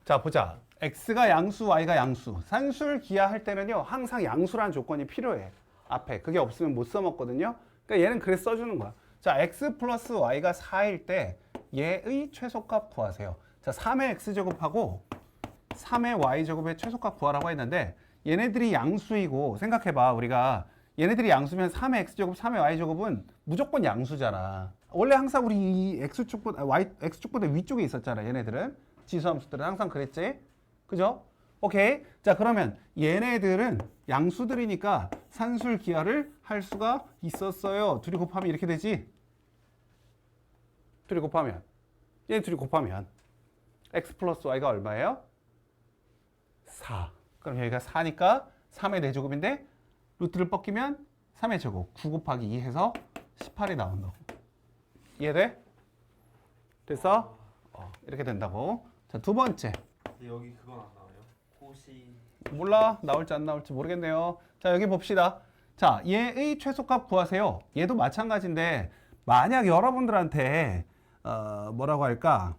자, 보자. x가 양수, y가 양수. 산술기하 할 때는요. 항상 양수라는 조건이 필요해. 앞에. 그게 없으면 못 써먹거든요. 그러니까 얘는 그래서 써주는 거야. 자, x 플러스 y가 4일 때 얘의 최소값 구하세요. 자, 3의 x제곱하고 3의 y제곱의 최소값 구하라고 했는데 얘네들이 양수이고 생각해봐. 우리가 얘네들이 양수면 3의 x제곱, 3의 y제곱은 무조건 양수잖아. 원래 항상 우리 이 x축보다 x축보다 위쪽에 있었잖아. 얘네들은. 지수함수들은 항상 그랬지. 그죠? 오케이. 자, 그러면 얘네들은 양수들이니까 산술기하를 할 수가 있었어요. 둘이 곱하면 이렇게 되지. 둘이 곱하면. 얘 둘이 곱하면 x 플러스 y가 얼마예요? 4. 그럼 여기가 4니까 3의 4제곱인데 루트를 뻗기면 3의 제곱. 9 곱하기 2 해서 18이 나온다고. 이해돼? 됐어? 이렇게 된다고. 자, 두 번째. 근데 여기 그건 안 나와요? 호시. 몰라. 나올지 안 나올지 모르겠네요. 자, 여기 봅시다. 자, 얘의 최소값 구하세요. 얘도 마찬가지인데 만약 여러분들한테 뭐라고 할까?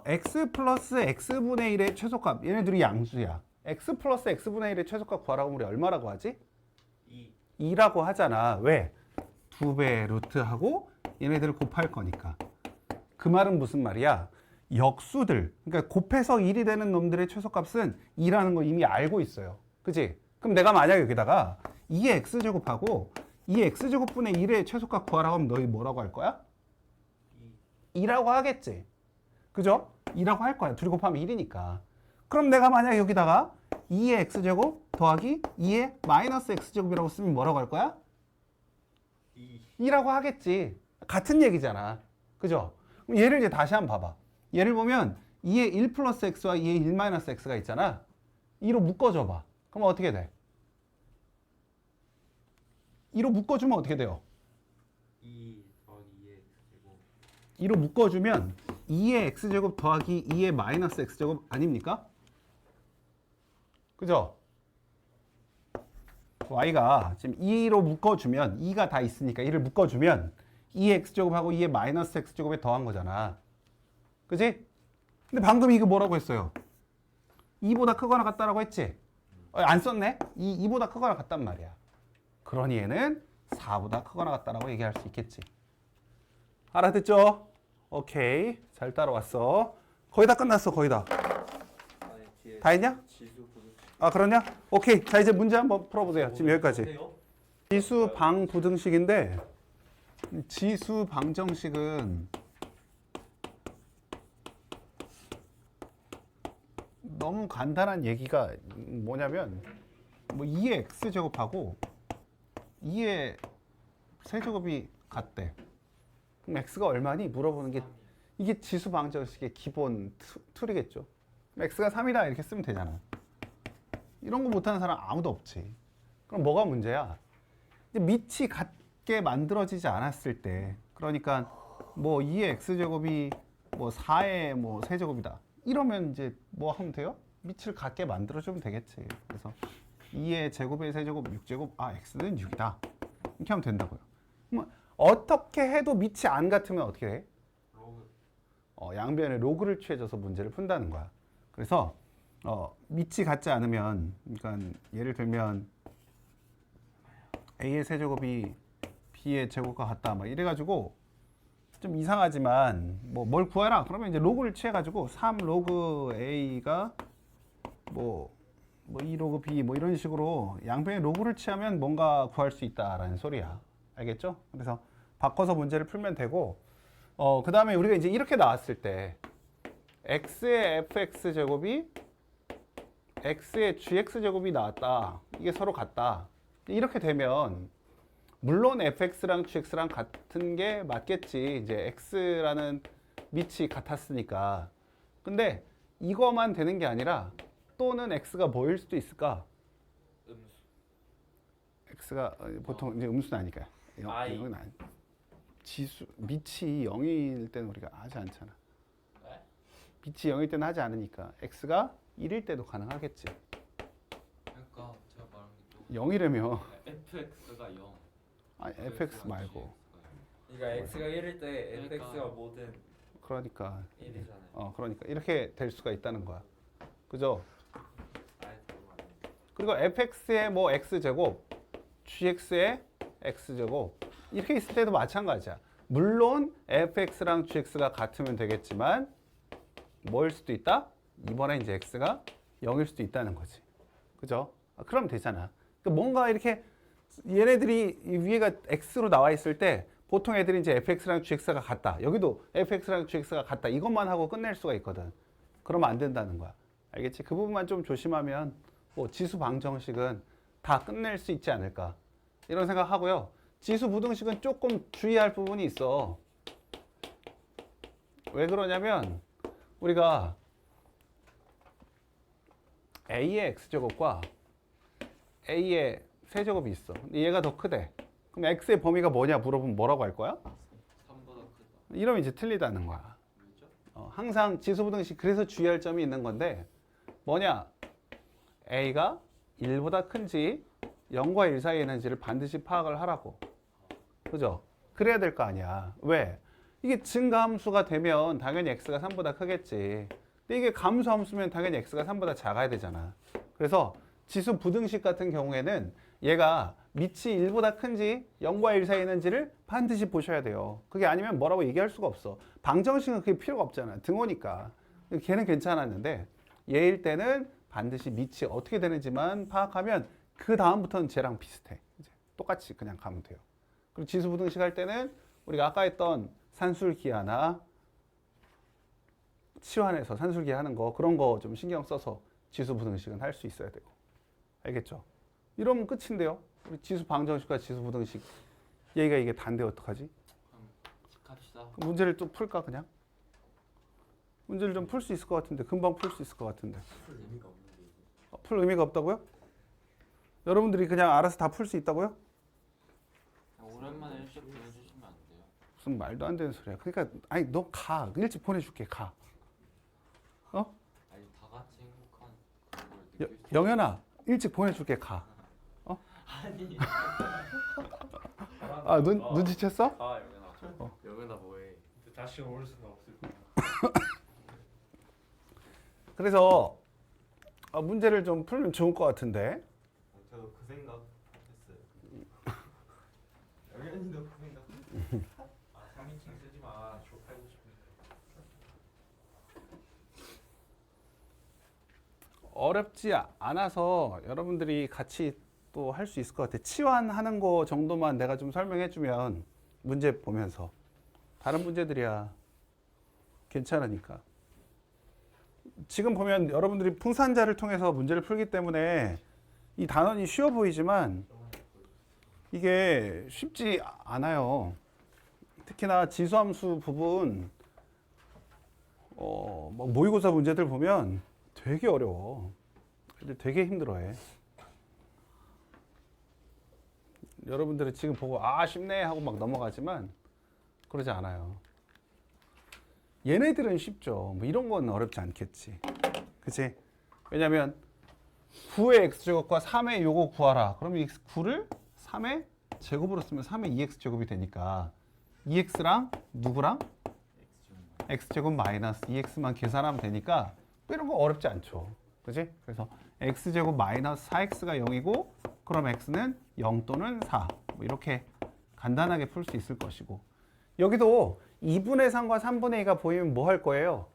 x 플러스 x분의 1의 최소값. 얘네들이 양수야. x 플러스 x분의 1의 최소값 구하라고 하면 우리 얼마라고 하지? 2라고 하잖아. 왜? 2배 루트하고 얘네들을 곱할 거니까. 그 말은 무슨 말이야? 역수들, 그러니까 곱해서 1이 되는 놈들의 최소값은 2라는 거 이미 알고 있어요. 그지? 그럼 내가 만약에 여기다가 2의 x제곱하고 2의 x제곱분의 1의 최소값 구하라고 하면 너희 뭐라고 할 거야? 2라고 하겠지. 그죠? 2라고 할 거야. 둘이 곱하면 1이니까. 그럼 내가 만약에 여기다가 2의 x제곱 더하기 2의 마이너스 x제곱이라고 쓰면 뭐라고 할 거야? 2라고 하겠지. 같은 얘기잖아. 그죠? 그럼 얘를 이제 다시 한번 봐봐. 얘를 보면 2의 1 플러스 x와 2의 1 마이너스 x가 있잖아. 2로 묶어줘봐. 그럼 어떻게 돼? 2로 묶어주면 어떻게 돼요? 2 더하기 2의 x제곱 2로 묶어주면 2의 x제곱 더하기 2의 마이너스 x제곱 아닙니까? 그죠? y가 지금 2로 묶어주면 2가 다 있으니까 2를 묶어주면 2의 x제곱하고 2의 마이너스 x제곱에 더한 거잖아. 그지? 근데 방금 이거 뭐라고 했어요? 2보다 크거나 같다라고 했지? 안 썼네? 2보다 크거나 같단 말이야. 그러니 얘는 4보다 크거나 같다라고 얘기할 수 있겠지. 알아듣죠? 오케이. 잘 따라왔어. 거의 다 끝났어. 거의 다. 아니 뒤에 다 했냐? 지수 부등식 아, 그러냐? 오케이. 자, 이제 문제 한번 풀어보세요. 지금 여기까지. 지수 방부등식인데 지수 방정식은 너무 간단한 얘기가 뭐냐면 뭐 2의 x제곱하고 2의 세제곱이 같대. 그럼 x가 얼마니? 물어보는 게 이게 지수 방정식의 기본 툴이겠죠. x가 3이다 이렇게 쓰면 되잖아. 이런 거 못하는 사람 아무도 없지. 그럼 뭐가 문제야? 이제 밑이 같게 만들어지지 않았을 때, 그러니까 뭐 2의 x제곱이 뭐 4의 뭐 세제곱이다. 이러면 이제 뭐 하면 돼요? 밑을 같게 만들어주면 되겠지. 그래서 2의 제곱의 세제곱 6제곱, 아 x는 6이다. 이렇게 하면 된다고요. 그럼 어떻게 해도 밑이 안 같으면 어떻게 해? 로그 양변에 로그를 취해줘서 문제를 푼다는 거야. 그래서 밑이 같지 않으면, 그러니까 예를 들면 a의 세제곱이 b의 제곱과 같다, 막 이래가지고 좀 이상하지만 뭐 뭘 구해라. 그러면 이제 로그를 취해가지고 3 로그 a가 뭐 2 로그 b 뭐 이런 식으로 양변에 로그를 취하면 뭔가 구할 수 있다라는 소리야. 알겠죠? 그래서 바꿔서 문제를 풀면 되고, 그 다음에 우리가 이제 이렇게 나왔을 때 x의 fx 제곱이 x의 gx 제곱이 나왔다. 이게 서로 같다. 이렇게 되면 물론 fx랑 gx랑 같은 게 맞겠지. 이제 x라는 밑이 같았으니까. 근데 이거만 되는 게 아니라 또는 x가 뭐일 수도 있을까? 음수 x가 보통 이제 음수는 아니까. I. 이건 아니. 지수 밑이 0일 때는 우리가 하지 않잖아. 네? 밑이 0일 때는 하지 않으니까 x가 1일 때도 가능하겠지. 그러니까 제가 말한 게 0이라며. fx가 0 아니 fx 말고. 그러니까 x가 1일 때 그러니까. fx가 뭐든 그러니까 1이잖아요 그러니까 이렇게 될 수가 있다는 거야. 그죠? 아예 그거 아니에요 그리고 fx의 뭐 x제곱, gx의 x제곱 이렇게 있을 때도 마찬가지야. 물론 fx랑 gx가 같으면 되겠지만 뭐일 수도 있다? 이번에 이제 x가 0일 수도 있다는 거지. 그죠? 그럼 되잖아. 그러니까 뭔가 이렇게 얘네들이 이 위에가 x로 나와 있을 때 보통 애들이 이제 fx랑 gx가 같다. 여기도 fx랑 gx가 같다. 이것만 하고 끝낼 수가 있거든. 그러면 안 된다는 거야. 알겠지? 그 부분만 좀 조심하면 뭐 지수 방정식은 다 끝낼 수 있지 않을까. 이런 생각하고요. 지수 부등식은 조금 주의할 부분이 있어. 왜 그러냐면 우리가 a의 x제곱과 a의 세제곱이 있어. 근데 얘가 더 크대. 그럼 x의 범위가 뭐냐 물어보면 뭐라고 할 거야? 3보다 크다 이러면 이제 틀리다는 거야. 왜죠? 항상 지수 부등식 그래서 주의할 점이 있는 건데 뭐냐? a가 1보다 큰지 0과 1 사이에 있는지를 반드시 파악을 하라고. 그죠? 그래야 될 거 아니야. 왜? 이게 증가함수가 되면 당연히 x가 3보다 크겠지. 근데 이게 감소함수면 당연히 x가 3보다 작아야 되잖아. 그래서 지수 부등식 같은 경우에는 얘가 밑이 1보다 큰지 0과 1 사이에 있는지를 반드시 보셔야 돼요. 그게 아니면 뭐라고 얘기할 수가 없어. 방정식은 그게 필요가 없잖아. 등호니까. 걔는 괜찮았는데 얘일 때는 반드시 밑이 어떻게 되는지만 파악하면 그 다음부터는 쟤랑 비슷해. 이제 똑같이 그냥 가면 돼요. 그리고 지수 부등식 할 때는 우리가 아까 했던 산술기하나 치환해서 산술기 하는 거 그런 거 좀 신경 써서 지수 부등식은 할 수 있어야 되고. 알겠죠? 이러면 끝인데요. 우리 지수 방정식과 지수 부등식 얘가 이게 단데 어떡하지? 그럼 갑시다. 그럼 문제를 좀 풀까 그냥? 문제를 좀 풀 수 있을 것 같은데 금방 풀 수 있을 것 같은데 풀 의미가 없는데 이거. 풀 의미가 없다고요? 여러분들이 그냥 알아서 다 풀 수 있다고요? 오랜만에 일찍 보내주시면 안 돼요? 무슨 말도 안 되는 소리야. 그러니까 아니 너 가. 일찍 보내줄게. 가. 어? 아니 다 같이 행복한 그걸 느낄 수 있어요. 영현아 일찍 보내줄게. 가. 아니 아 눈치챘어? 아 영현아. 영현아 뭐해? 근데 다시 올 수는 없을 거야. 그래서 문제를 좀 풀면 좋을 것 같은데. 저도 그 생각 했어요. 영현이도 그 생각. 아 3인칭 쓰지 마. 좁히고 싶은데. 어렵지 않아서 여러분들이 같이 또 할 수 있을 것 같아. 치환하는 거 정도만 내가 좀 설명해주면 문제 보면서 다른 문제들이야 괜찮으니까. 지금 보면 여러분들이 풍산자를 통해서 문제를 풀기 때문에 이 단원이 쉬워 보이지만 이게 쉽지 않아요. 특히나 지수함수 부분 막 모의고사 문제들 보면 되게 어려워. 애들 되게 힘들어해. 여러분들이 지금 보고 쉽네 하고 막 넘어가지만 그러지 않아요. 얘네들은 쉽죠. 뭐 이런 건 어렵지 않겠지. 그치? 왜냐면 9의 x제곱과 3의 요거 구하라. 그러면 이 9를 3의 제곱으로 쓰면 3의 2x제곱이 되니까 2x랑 누구랑? x제곱 마이너스 2x만 계산하면 되니까 이런 거 어렵지 않죠. 그치? 그래서 x제곱 마이너스 4x가 0이고 그럼 x는 0 또는 4. 뭐 이렇게 간단하게 풀 수 있을 것이고 여기도 2분의 3과 3분의 2가 보이면 뭐 할 거예요?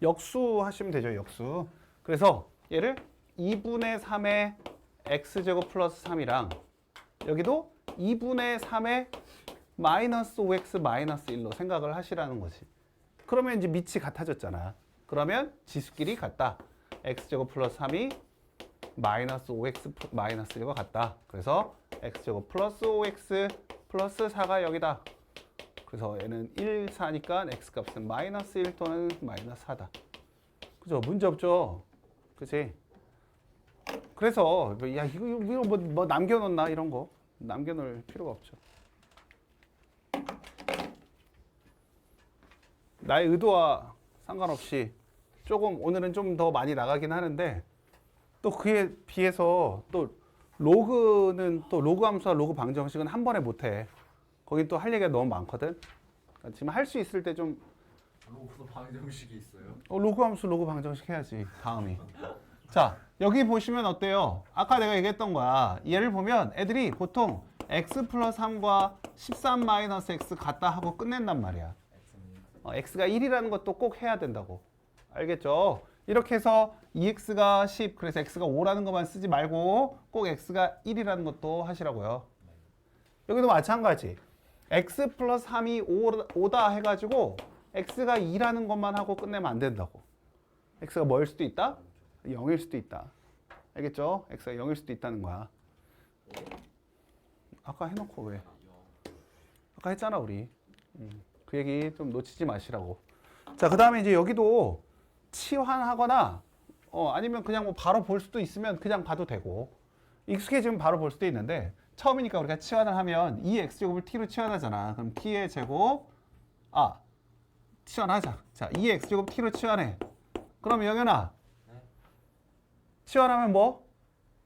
역수 하시면 되죠. 역수. 그래서 얘를 2분의 3의 x제곱 플러스 3이랑 여기도 2분의 3의 마이너스 5x 마이너스 1로 생각을 하시라는 거지. 그러면 이제 밑이 같아졌잖아. 그러면 지수끼리 같다. x제곱 플러스 3이 마이너스 5x 마이너스 1과 같다. 그래서 x제곱 플러스 5x 플러스 4가 여기다. 그래서 얘는 1, 4니까 x값은 마이너스 1 또는 마이너스 4다. 그죠? 문제 없죠? 그치? 그래서 야 이거 뭐 남겨놓나 이런 거 남겨놓을 필요가 없죠. 나의 의도와 상관없이 조금 오늘은 좀 더 많이 나가긴 하는데 또 그에 비해서 또 로그는 또 로그 함수와 로그 방정식은 한 번에 못해. 거긴 또 할 얘기가 너무 많거든. 그러니까 지금 할 수 있을 때 좀 로그 방정식이 있어요? 로그 함수 로그 방정식 해야지 다음이. 자 여기 보시면 어때요? 아까 내가 얘기했던 거야. 얘를 보면 애들이 보통 x 플러스 3과 13 마이너스 x 같다 하고 끝낸단 말이야. x가 1이라는 것도 꼭 해야 된다고. 알겠죠? 이렇게 해서 2x가 10 그래서 x가 5라는 것만 쓰지 말고 꼭 x가 1이라는 것도 하시라고요. 여기도 마찬가지. x 플러스 3이 5다 해가지고 x가 2라는 것만 하고 끝내면 안 된다고. x가 뭐일 수도 있다? 0일 수도 있다. 알겠죠? x가 0일 수도 있다는 거야. 아까 해놓고 왜? 아까 했잖아 우리. 그 얘기 좀 놓치지 마시라고. 자, 그 다음에 이제 여기도 치환하거나 아니면 그냥 뭐 바로 볼 수도 있으면 그냥 봐도 되고 익숙해지면 바로 볼 수도 있는데 처음이니까 우리가 치환을 하면 이 x제곱을 t로 치환하잖아. 그럼 t의 제곱 치환하자. 자, 2x제곱 t로 치환해. 그럼 영현아 네? 치환하면 뭐?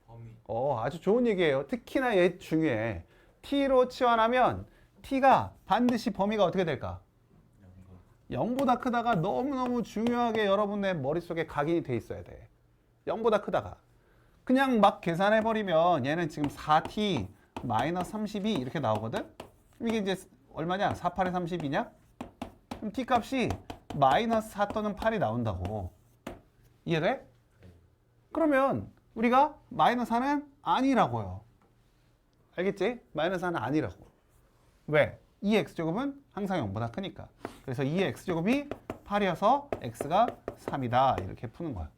범위. 아주 좋은 얘기예요. 특히나 얘 중요해. t로 치환하면 t가 반드시 범위가 어떻게 될까? 0보다 크다가 너무너무 중요하게 여러분의 머릿속에 각인이 돼 있어야 돼. 0보다 크다가. 그냥 막 계산해버리면 얘는 지금 4t 마이너스 32 이렇게 나오거든? 이게 이제 얼마냐? 4, 8에 32냐? 그럼 t 값이 마이너스 4 또는 8이 나온다고. 이해돼? 그러면 우리가 마이너스 4는 아니라고요. 알겠지? 마이너스 4는 아니라고. 왜? 2x제곱은 항상 0보다 크니까. 그래서 2의 x제곱이 8이어서 x가 3이다. 이렇게 푸는 거야.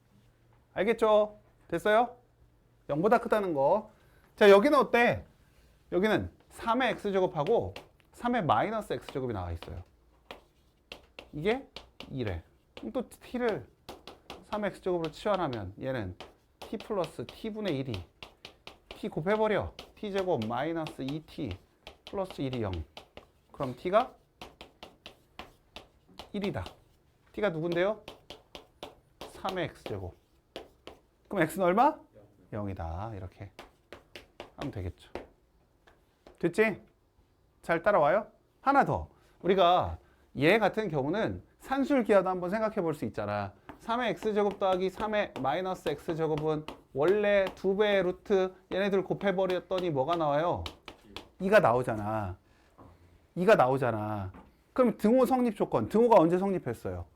알겠죠? 됐어요? 0보다 크다는 거. 자, 여기는 어때? 여기는 3의 x제곱하고 3의 마이너스 x제곱이 나와 있어요. 이게 2래. 그럼 또 t를 3의 x제곱으로 치환하면 얘는 t 플러스 t분의 1이 t 곱해버려. t제곱 마이너스 2t 플러스 1이 0. 그럼 t가 1이다. t가 누군데요? 3의 x제곱. 그럼 x는 얼마? 0이다. 이렇게 하면 되겠죠. 됐지? 잘 따라와요? 하나 더. 우리가 얘 같은 경우는 산술기하도 한번 생각해 볼 수 있잖아. 3의 x제곱 더하기 3의 마이너스 x제곱은 원래 2배의 루트 얘네들 곱해버렸더니 뭐가 나와요? 2가 나오잖아. 2가 나오잖아. 그럼 등호 성립 조건. 등호가 언제 성립했어요?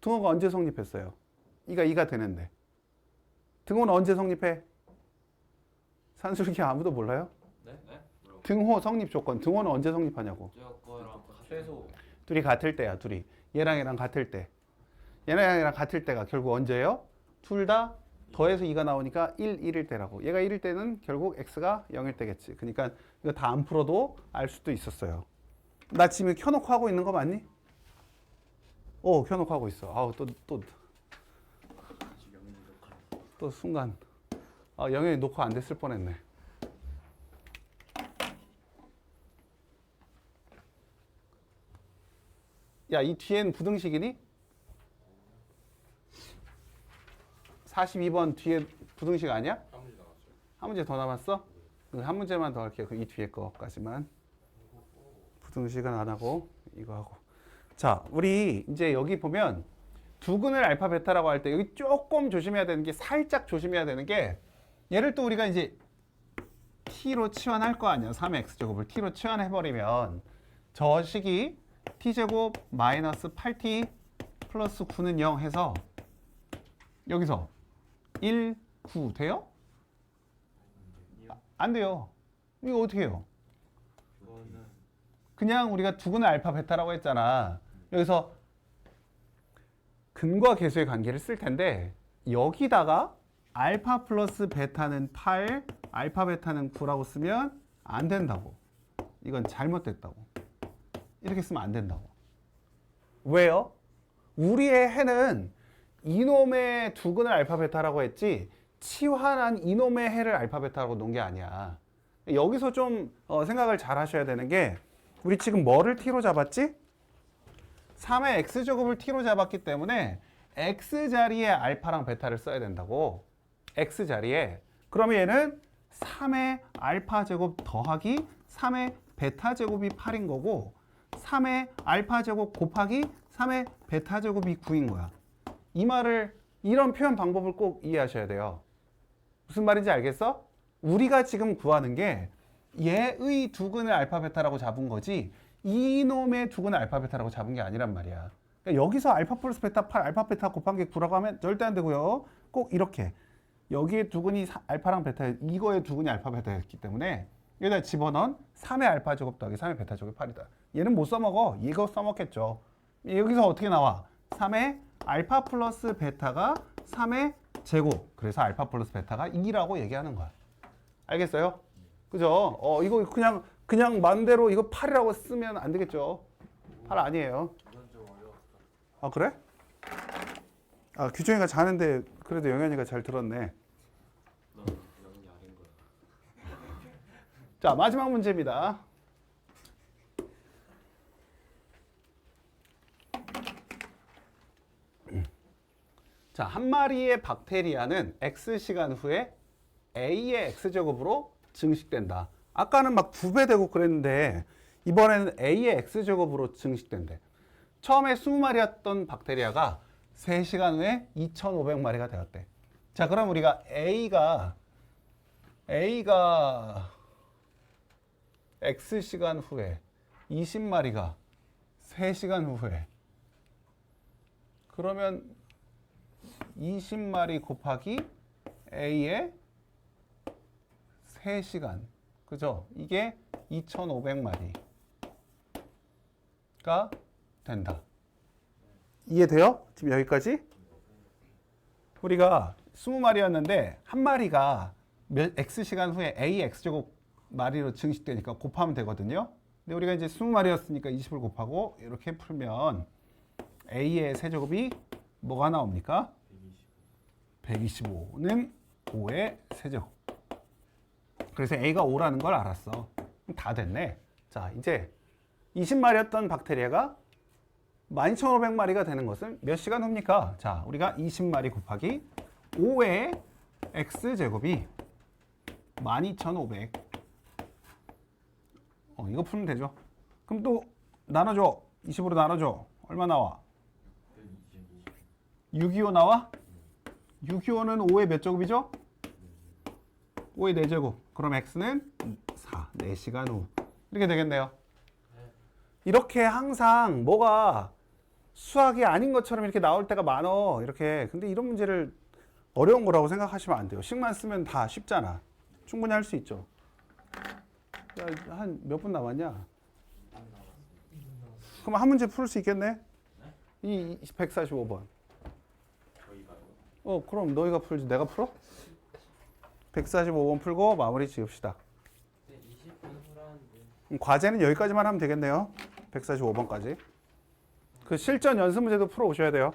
등호가 언제 성립했어요? 2가 되는데. 등호는 언제 성립해? 산술기 아무도 몰라요? 네? 네? 등호 성립 조건. 등호는 언제 성립하냐고. 거랑 최소 둘이 같을 때야, 둘이. 얘랑 얘랑 같을 때. 얘랑 얘랑 같을 때가 결국 언제예요? 둘 다 더해서 2가 나오니까 1일 때라고. 얘가 1일 때는 결국 x가 0일 때겠지. 그러니까 이거 다 안 풀어도 알 수도 있었어요. 나 지금 켜놓고 하고 있는 거 맞니? 켜놓고 하고 있어. 아우, 또 순간. 영현이 녹화 안 됐을 뻔했네. 야, 이 뒤엔 부등식이니? 42번 뒤에 부등식 아니야? 한 문제 나왔어요. 한 문제 더 남았어? 한 문제만 더 할게요. 이 뒤에 거까지만. 부등식은 안 하고 이거 하고. 자, 우리 이제 여기 보면 두근을 알파 베타라고 할 때 여기 조금 조심해야 되는 게, 살짝 조심해야 되는 게, 얘를 또 우리가 이제 t로 치환할 거 아니야. 3의 x제곱을 t로 치환해버리면 저 식이 t제곱 마이너스 8t 플러스 9는 0 해서 여기서 1, 9 돼요? 안 돼요. 이거 어떻게 해요? 그거는 그냥 우리가 두근의 알파 베타라고 했잖아. 여기서 근과 계수의 관계를 쓸 텐데 여기다가 알파 플러스 베타는 8, 알파 베타는 9라고 쓰면 안 된다고. 이건 잘못됐다고. 이렇게 쓰면 안 된다고. 왜요? 우리의 해는 이놈의 두근을 알파 베타라고 했지 치환한 이놈의 해를 알파 베타라고 놓은 게 아니야. 여기서 좀 생각을 잘 하셔야 되는 게, 우리 지금 뭐를 t로 잡았지? 3의 x제곱을 t로 잡았기 때문에 x자리에 알파랑 베타를 써야 된다고. x자리에. 그러면 얘는 3의 알파 제곱 더하기 3의 베타 제곱이 8인 거고, 3의 알파 제곱 곱하기 3의 베타 제곱이 9인 거야. 이 말을, 이런 표현 방법을 꼭 이해하셔야 돼요. 무슨 말인지 알겠어? 우리가 지금 구하는 게 얘의 두근을 알파 베타라고 잡은 거지 이놈의 두근을 알파 베타라고 잡은 게 아니란 말이야. 그러니까 여기서 알파 플러스 베타 8, 알파 베타 곱한 게 9라고 하면 절대 안 되고요. 꼭 이렇게 여기에 두근이 알파랑 베타, 이거의 두근이 알파 베타였기 때문에 여기다 집어넣은 3의 알파 제곱 더하기 3의 베타 제곱이 8이다. 얘는 못 써먹어. 이거 써먹겠죠. 여기서 어떻게 나와? 3의 알파 플러스 베타가 3의 제곱. 그래서 알파 플러스 베타가 2라고 얘기하는 거야. 알겠어요? 그죠? 이거 그냥 맘대로 이거 8이라고 쓰면 안 되겠죠. 8 아니에요. 이건 좀 어려웠다. 아, 그래? 아, 규정이가 자는데 그래도 영현이가 잘 들었네. 넌 영이 아닌 거야. 자, 마지막 문제입니다. 자, 한 마리의 박테리아는 X시간 후에 A의 X제곱으로 증식된다. 아까는 막 2배 되고 그랬는데 이번에는 A의 X제곱으로 증식된대. 처음에 20마리였던 박테리아가 3시간 후에 2,500마리가 되었대. 자, 그럼 우리가 A가 X시간 후에 20마리가 3시간 후에 그러면 20마리 곱하기 A의 3시간 그죠? 이게 2,500마리가 된다. 이해돼요? 지금 여기까지? 우리가 20마리였는데 한 마리가 X시간 후에 A X제곱 마리로 증식되니까 곱하면 되거든요. 근데 우리가 이제 20마리였으니까 20을 곱하고 이렇게 풀면 A의 세제곱이 뭐가 나옵니까? 125는 5의 세제곱. 그래서 A가 5라는 걸 알았어. 다 됐네. 자, 이제 20마리였던 박테리아가 12,500마리가 되는 것은 몇 시간 후입니까? 자, 우리가 20마리 곱하기 5의 X제곱이 12,500. 이거 풀면 되죠. 그럼 또 나눠줘. 20으로 나눠줘. 얼마 나와? 625 나와? 625는 5의 몇 제곱이죠? 5의 4제곱. 그럼 X는 4, 4시간 후. 이렇게 되겠네요. 이렇게 항상 뭐가 수학이 아닌 것처럼 이렇게 나올 때가 많어. 이렇게. 근데 이런 문제를 어려운 거라고 생각하시면 안 돼요. 식만 쓰면 다 쉽잖아. 충분히 할 수 있죠. 한 몇 분 남았냐? 그럼 한 문제 풀 수 있겠네? 이 145번. 그럼 너희가 풀지. 내가 풀어? 145번 풀고 마무리 지읍시다. 네, 20분 후라는데. 과제는 여기까지만 하면 되겠네요. 145번까지. 그 실전 연습 문제도 풀어 오셔야 돼요.